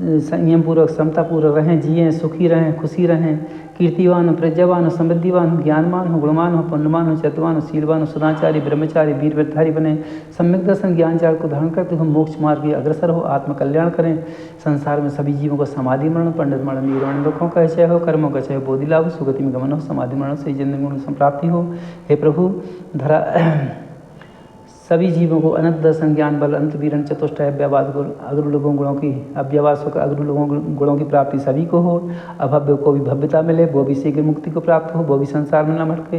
संयमपूर्वक, समतापूर्वक रहें, जिएँ, सुखी रहें, खुशी रहें, कीर्तिवान हो, प्रज्ञावान हो, समृद्धिवान हो, ज्ञानवान हो, गुणवान हो, पुण्यवान हो, चरितवान हो, शीलवान हो, सदाचारी, ब्रह्मचारी, वीर व्रतधारी बने, सम्यक दर्शन ज्ञान चार को धारण करते हो, मोक्ष मार्ग की अग्रसर हो, आत्मकल्याण करें, संसार में सभी जीवों को समाधि मरण, पंडित मरण, निर्वाण दुखों का क्षय हो, कर्मों का क्षय हो, बोधि लाभ, सुगति में गमन हो, समाधि मरण से जन्म गुण संप्राप्ति हो। हे प्रभु, सभी जीवों को अनंत दर्शन, ज्ञान, बल, अंत वीरण, चतुष्टय, अव्यवाद अग्र लोगों गुणों की अव्यवाद अग्र लोगों गुणों की प्राप्ति सभी को हो, अभव्य को भी भव्यता मिले, वो भी शीघ्र मुक्ति को प्राप्त हो, वो भी संसार में न भटके।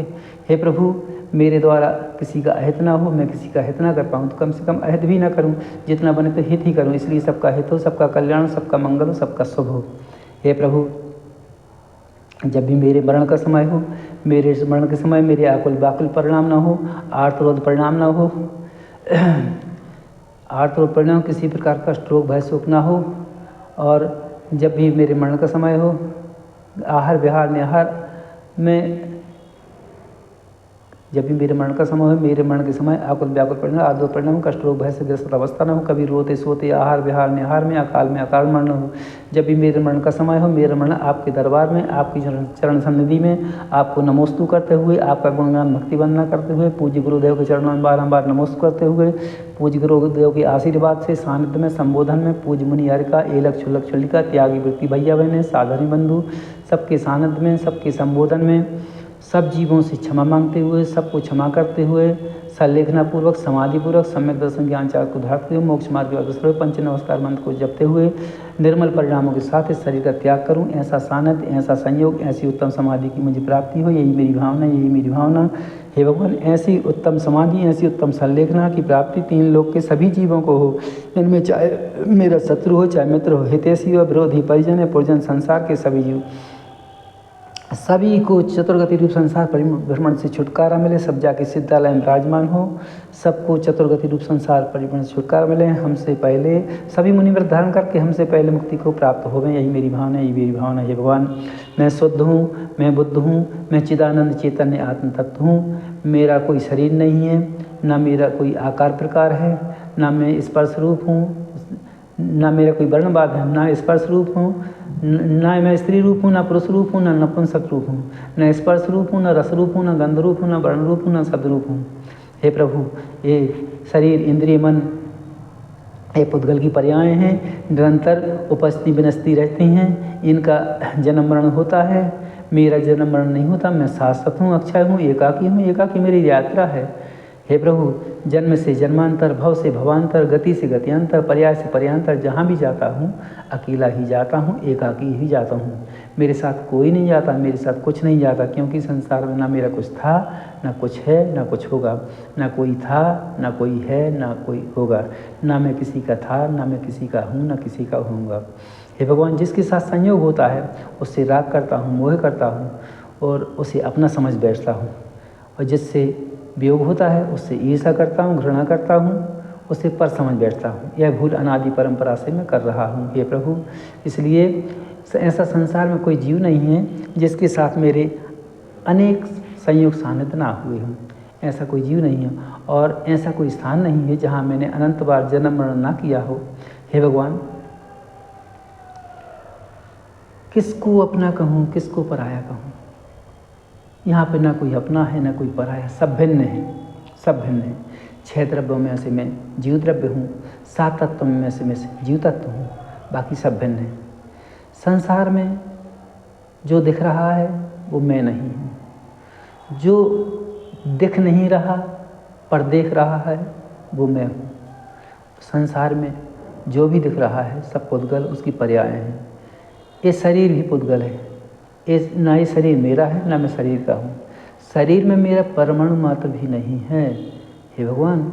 हे प्रभु, मेरे द्वारा किसी का अहित ना हो, मैं किसी का हित ना कर पाऊँ तो कम से कम अहित भी ना करूँ, जितना बने तो हित ही करूँ, इसलिए सबका हित हो, सबका कल्याण हो, सबका मंगल हो, सबका शुभ हो। हे प्रभु, जब भी मेरे मरण का समय हो, मेरे मरण के समय मेरे आकुल व्याकुल परिणाम ना हो, आर्तरोध परिणाम ना हो, आर्तरोध परिणाम, किसी प्रकार का स्ट्रोक, भय, शोक ना हो, और जब भी मेरे मरण का समय हो, आहार विहार निहार में जब भी मेरे मरण का समय हो, मेरे मरण के समय आकुल व्याकुल परिणाम, आदो परिणाम, कष्ट, रोग, भय से ग्रस्त अवस्था न हो, कभी रोते सोते, आहार विहार निहार में, अकाल में अकाल मरण हो। जब भी मेरे मरण का समय हो, मेरा मरण आपके दरबार में, आपकी चरण सन्निधि में आपको नमोस्तु करते हुए, आपका गुणगान भक्ति वंदना करते हुए, पूज्य गुरुदेव के चरणों में बारंबार नमोस्तु करते हुए, पूज्य गुरुदेव के आशीर्वाद से, सानिध्य में, संबोधन में, पूज्य मुनि हरिका, एलक छुलक छुलिका, त्यागी वृत्ति भैया बहने, साधनी बंधु, सबके सानिध्य में, सबके संबोधन में, सब जीवों से क्षमा मांगते हुए, सबको क्षमा करते हुए, संलेखनापूर्वक, समाधिपूर्वक, सम्यक दर्शन ज्ञान चार को धारते हुए, मोक्ष मार्ग के अग्रसर हुए, पंच नमस्कार मंत्र को जपते हुए, निर्मल परिणामों के साथ इस शरीर का त्याग करूं, ऐसा सानिध्य, ऐसा संयोग, ऐसी उत्तम समाधि की मुझे प्राप्ति हो, यही मेरी भावना, यही मेरी भावना। हे भगवान, ऐसी उत्तम समाधि, ऐसी उत्तम संलेखना की प्राप्ति तीन लोक के सभी जीवों को हो, इनमें चाहे मेरा शत्रु हो, चाहे मित्र हो, हितैषी हो, विरोधी, परिजन है, पुरजन, संसार के सभी जीव, सभी को चतुर्गति रूप संसार परिभ्रमण से छुटकारा मिले, सब जाके सिद्धालय में विराजमान हो, सबको चतुर्गति रूप संसार परिभ्रमण से छुटकारा मिले, हमसे पहले सभी मुनिव्रत धारण करके हमसे पहले मुक्ति को प्राप्त हो गए, यही मेरी भावना, यही मेरी भावना है। भगवान, मैं शुद्ध हूँ, मैं बुद्ध हूँ, मैं चिदानंद चैतन्य आत्म तत्व हूँ, मेरा कोई शरीर नहीं है, ना मेरा कोई आकार प्रकार है, ना मैं स्पर्श रूप हूँ, ना मेरा कोई वर्णवाद है, ना स्पर्श रूप हूँ, ना मैं स्त्री रूप हूँ, ना पुरुष रूप हूँ, ना नपुंसक रूप हूँ, ना स्पर्श रूप हूँ, ना रस रूप हूँ, ना गंध रूप हूँ, ना वर्ण रूप हूँ, ना शब्द रूप हूँ। हे प्रभु, ये शरीर, इंद्रिय, मन, ये पुद्गल की पर्याय हैं, निरंतर उपस्थिति विनस्ती रहती हैं, इनका जन्म मरण होता है, मेरा जन्म मरण नहीं होता, मैं शाश्वत हूँ, अक्षय हूँ, एकाकी मेरी यात्रा है। हे प्रभु, जन्म से जन्मांतर, भव से भवांतर, गति से गत्यांतर, पर्याय से पर्यांतर, जहाँ भी जाता हूँ अकेला ही जाता हूँ, एकाकी ही जाता हूँ, मेरे साथ कोई नहीं जाता, मेरे साथ कुछ नहीं जाता, क्योंकि संसार में ना मेरा कुछ था, ना कुछ है, ना कुछ होगा, ना कोई था, ना कोई है, ना कोई होगा, ना मैं किसी का था, ना मैं किसी का हूँ, ना किसी का होऊंगा। हे भगवान, जिसके साथ संयोग होता है उससे राग करता हूँ, मोह करता हूँ और उसे अपना समझ बैठता हूँ, और जिससे वियोग होता है उससे ईर्ष्या करता हूँ, घृणा करता हूँ, उसे पर समझ बैठता हूँ। यह भूल अनादि परंपरा से मैं कर रहा हूँ। हे प्रभु, इसलिए ऐसा संसार में कोई जीव नहीं है जिसके साथ मेरे अनेक संयोग सानिध्य ना हुए हों, ऐसा कोई जीव नहीं है, और ऐसा कोई स्थान नहीं है जहाँ मैंने अनंत बार जन्म मरण ना किया हो। हे भगवान, किसको अपना कहूँ, किसको पराया कहूँ? यहाँ पे ना कोई अपना है, ना कोई पराया, सब भिन्न है, सब भिन्न है। 6 द्रव्यों में से मैं जीव द्रव्य हूँ, 7 तत्वों में से मैं जीव तत्व हूँ, बाकी सब भिन्न है। संसार में जो दिख रहा है वो मैं नहीं हूँ, जो दिख नहीं रहा पर देख रहा है वो मैं हूँ। संसार में जो भी दिख रहा है सब पुद्गल उसकी पर्याय हैं। ये शरीर भी पुद्गल है, ये ना ये शरीर मेरा है ना मैं शरीर का हूँ। शरीर में मेरा परमाणु मात्र भी नहीं है। हे भगवान,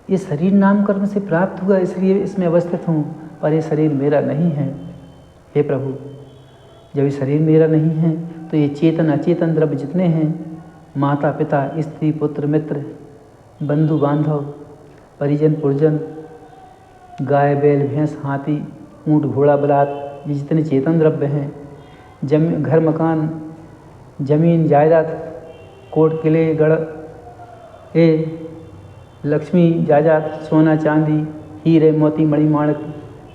ये शरीर नामकरण से प्राप्त हुआ इसलिए इसमें अवस्थित हूँ, पर ये शरीर मेरा नहीं है। हे प्रभु, जब ये शरीर मेरा नहीं है तो ये चेतन अचेतन द्रव्य जितने हैं, माता पिता स्त्री पुत्र मित्र बंधु बांधव परिजन पुरजन गाय बैल भैंस हाथी ऊँट घोड़ा बलात, ये जितने चेतन द्रव्य हैं, घर मकान जमीन जायदाद कोट किले गढ़ ए लक्ष्मी जायदाद सोना चांदी हीरे मोती मणि माणिक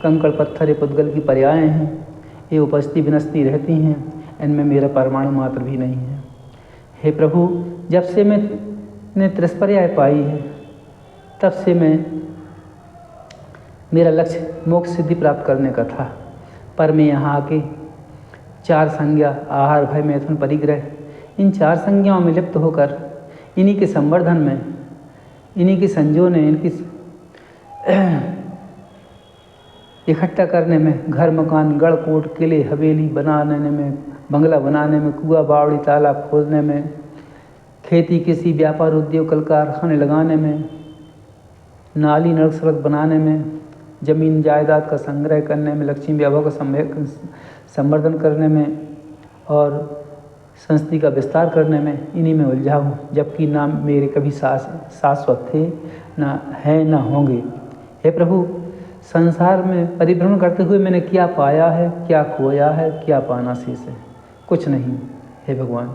कंकड़ पत्थर ये पुद्गल की पर्यायें हैं। ये उपस्थिति विनस्ती रहती हैं, इनमें मेरा परमाणु मात्र भी नहीं है। हे प्रभु, जब से मैंने त्रिस्पर्याय पाई है तब से मेरा लक्ष्य मोक्ष सिद्धि प्राप्त करने का था, पर मैं यहाँ आके 4 संज्ञा आहार भय मैथुन परिग्रह इन 4 संज्ञाओं में लिप्त होकर इन्हीं के संवर्धन में, इन्हीं के संजोने, इनकी इकट्ठा करने में, घर मकान गढ़ कोट किले हवेली बनाने में, बंगला बनाने में, कुआं बावड़ी तालाब खोदने में, खेती कृषि व्यापार उद्योग कल कारखाने लगाने में, नाली नर्क सड़क बनाने में, जमीन जायदाद का संग्रह करने में, लक्ष्मी वैभव का संवर्धन करने में और संस्कृति का विस्तार करने में, इन्हीं में उलझा हूँ, जबकि नाम मेरे कभी शाश्वत थे ना है ना होंगे। हे प्रभु, संसार में परिभ्रमण करते हुए मैंने क्या पाया है, क्या खोया है, क्या पाना शेष है? कुछ नहीं। हे भगवान,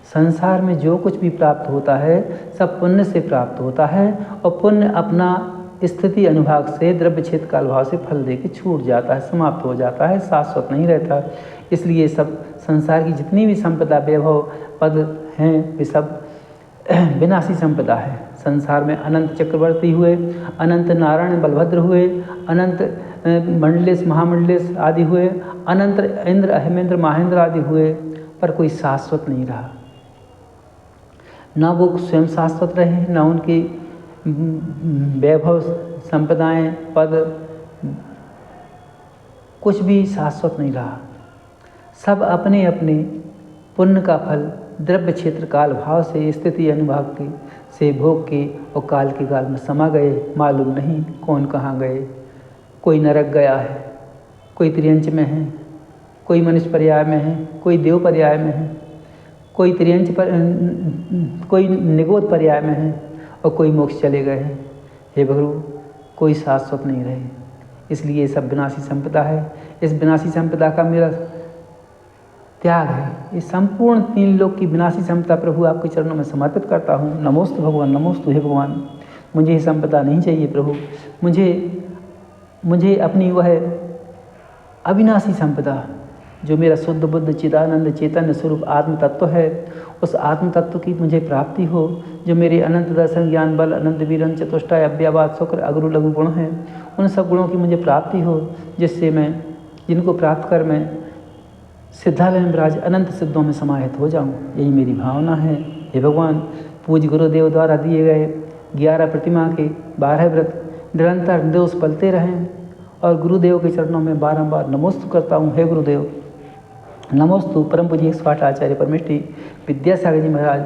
संसार में जो कुछ भी प्राप्त होता है सब पुण्य से प्राप्त होता है, और पुण्य अपना स्थिति अनुभाग से द्रव्य क्षेत्र काल भाव से फल दे के छूट जाता है, समाप्त हो जाता है, शाश्वत नहीं रहता। इसलिए सब संसार की जितनी भी संपदा वैभव पद हैं वे सब विनाशी संपदा है। संसार में अनंत चक्रवर्ती हुए, अनंत नारायण बलभद्र हुए, अनंत मंडलेश महामंडलेश आदि हुए, अनंत इंद्र अहेमेंद्र महेंद्र आदि हुए, पर कोई शाश्वत नहीं रहा। ना वो स्वयं शाश्वत रहे, ना उनकी वैभव संपदाएं पद कुछ भी शाश्वत नहीं रहा। सब अपने अपने पुण्य का फल द्रव्य क्षेत्र काल भाव से स्थिति अनुभाग के से भोग के और काल के काल में समा गए। मालूम नहीं कौन कहाँ गए। कोई नरक गया है, कोई त्रियंच में है, कोई मनुष्य पर्याय में है, कोई देव पर्याय में है, कोई त्रियंच पर, कोई निगोद पर्याय में है और कोई मोक्ष चले गए हैं। हे प्रभु, कोई शाश्वत नहीं रहे, इसलिए ये सब विनाशी संपदा है। इस विनाशी संपदा का मेरा त्याग है। ये संपूर्ण 3 लोक की विनाशी संपदा प्रभु आपके चरणों में समर्पित करता हूँ। नमोस्तु भगवान, नमोस्तु। हे भगवान, मुझे ये संपदा नहीं चाहिए प्रभु। मुझे अपनी वह अविनाशी संपदा जो मेरा शुद्ध बुद्ध चिदानंद चैतन्य स्वरूप आत्म तत्व है, उस आत्म तत्व की मुझे प्राप्ति हो, जो मेरे अनंत दर्शन ज्ञान बल अनंत वीरन चतुष्टय अव्यवाद शुक्र अगुरु लघु गुण हैं, उन सब गुणों की मुझे प्राप्ति हो, जिससे मैं जिनको प्राप्त कर मैं सिद्धालय में विराज अनंत सिद्धों में समाहित हो जाऊं। यही मेरी भावना है। हे भगवान, पूज्य गुरुदेव द्वारा दिए गए 11 प्रतिमा के 12 व्रत निरंतर निर्दोष पलते रहें और गुरुदेव के चरणों में बारंबार नमोस्तु करता हूँ। हे गुरुदेव, नमोस्तु। परम पूज्य 108 आचार्य परमेष्टि विद्यासागर जी महाराज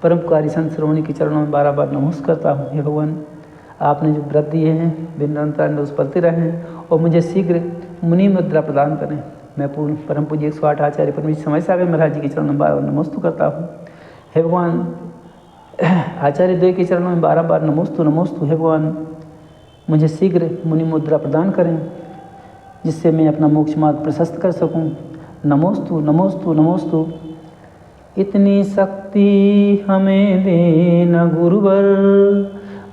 परम पुकारी संत श्रोमणी के चरणों में बारंबार नमोस्तु करता हूँ। हे भगवान, आपने जो व्रत दिए हैं वे निरंतर निर्दोष पलते रहें और मुझे शीघ्र मुनि मुद्रा प्रदान करें। मैं पूर्ण परम पूज्य 108 आचार्य परमेश्वर समय सागर महाराज जी के चरणों में बार नमोस्तु करता हूँ। हे भगवान, आचार्य द्वय के चरणों में बारंबार नमोस्तु नमोस्तु। हे भगवान, मुझे शीघ्र मुनि मुद्रा प्रदान करें, जिससे मैं अपना मोक्ष मार्ग प्रशस्त कर सकूं। नमोस्तु नमोस्तु नमोस्तु। इतनी शक्ति हमें देना गुरुवर,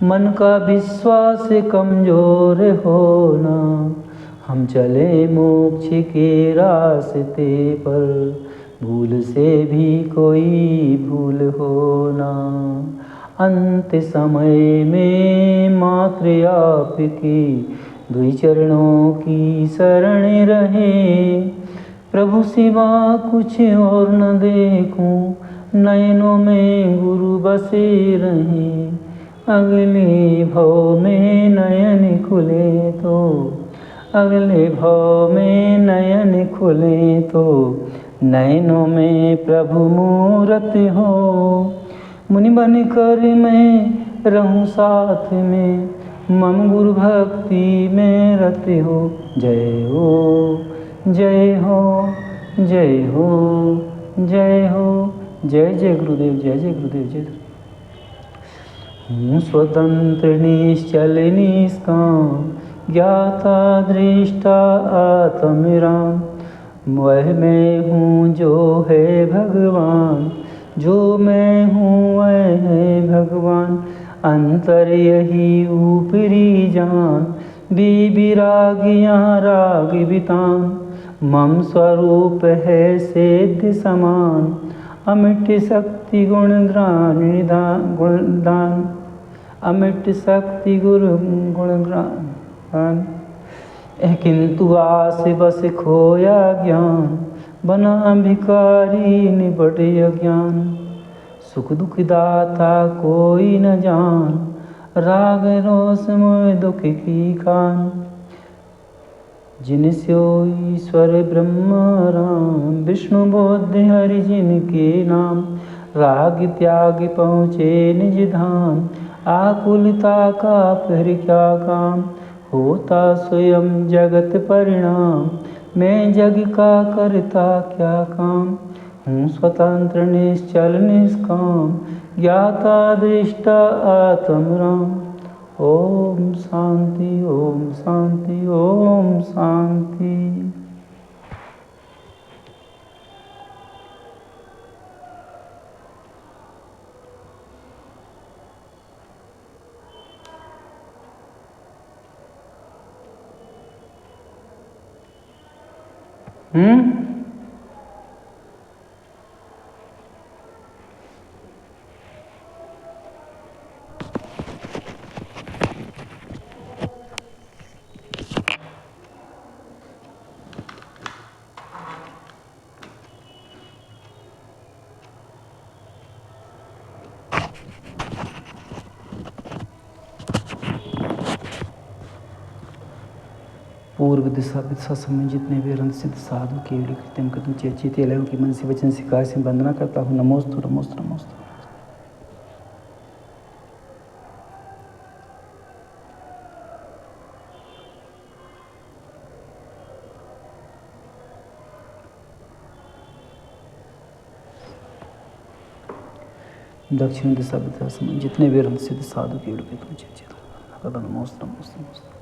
मन का विश्वास कमजोर होना, हम चले मोक्ष के रास्ते पर, भूल से भी कोई भूल होना। अंत समय में मात्र आपकी 2 चरणों की शरण रहे, प्रभु सिवा कुछ और न देखूं, नयनों में गुरु बसे रहें। अगले भव में नयन खुले तो अगले भाव में नयन खुले तो नयनों में प्रभु मूरत हो। मुनि बन कर मैं रहूं साथ में, मम गुरु भक्ति में रत हो। जय हो जय हो जय हो जय हो। जय जय गुरुदेव, जय जय गुरुदेव, जय। हूँ स्वतंत्र निश्चल निष्काम, ज्ञाता दृष्टा आत्मराम। वह मैं हूँ जो है भगवान, जो मैं हूँ वह है भगवान। अंतर यही ऊपरी जान, विरागियाँ राग बितान। मम स्वरूप है सिद्ध समान, अमिट शक्ति गुण दान। अमिट शक्ति गुरु गुण दान। किंतु आस बस खोया ज्ञान, बना भिखारी निपट अज्ञान। सुख दुख दाता कोई न जान, राग रोष मोह दुख की खान। जिन स्यो ईश्वर ब्रह्म राम, विष्णु बुद्ध हरि जिनके नाम। राग त्याग पहुँचे निज धाम, आकुलता का फिर क्या काम। होता स्वयं जगत परिणाम, मैं जग का करता क्या काम। हूँ स्वतंत्र निश्चल निष्काम, ज्ञाता दृष्टा आत्मराम। ओम शांति ओम शांति ओम शांति। पूर्व दिशा विदिशा समय जितने भी अनंत सिद्ध साधु केवल कृत्यम कृतम चेचित एलव की मन से वचन से काय से वंदना करता हूँ। नमोस्तु नमोस्तु नमोस्तु। दक्षिण दिशा विदिशा समय जितने भी अनंत सिद्ध साधु केवल कृत्यम चेचित एलव की मन से वचन से काय से वंदना करता हूँ। नमोस्तु नमोस्तु नमोस्तु।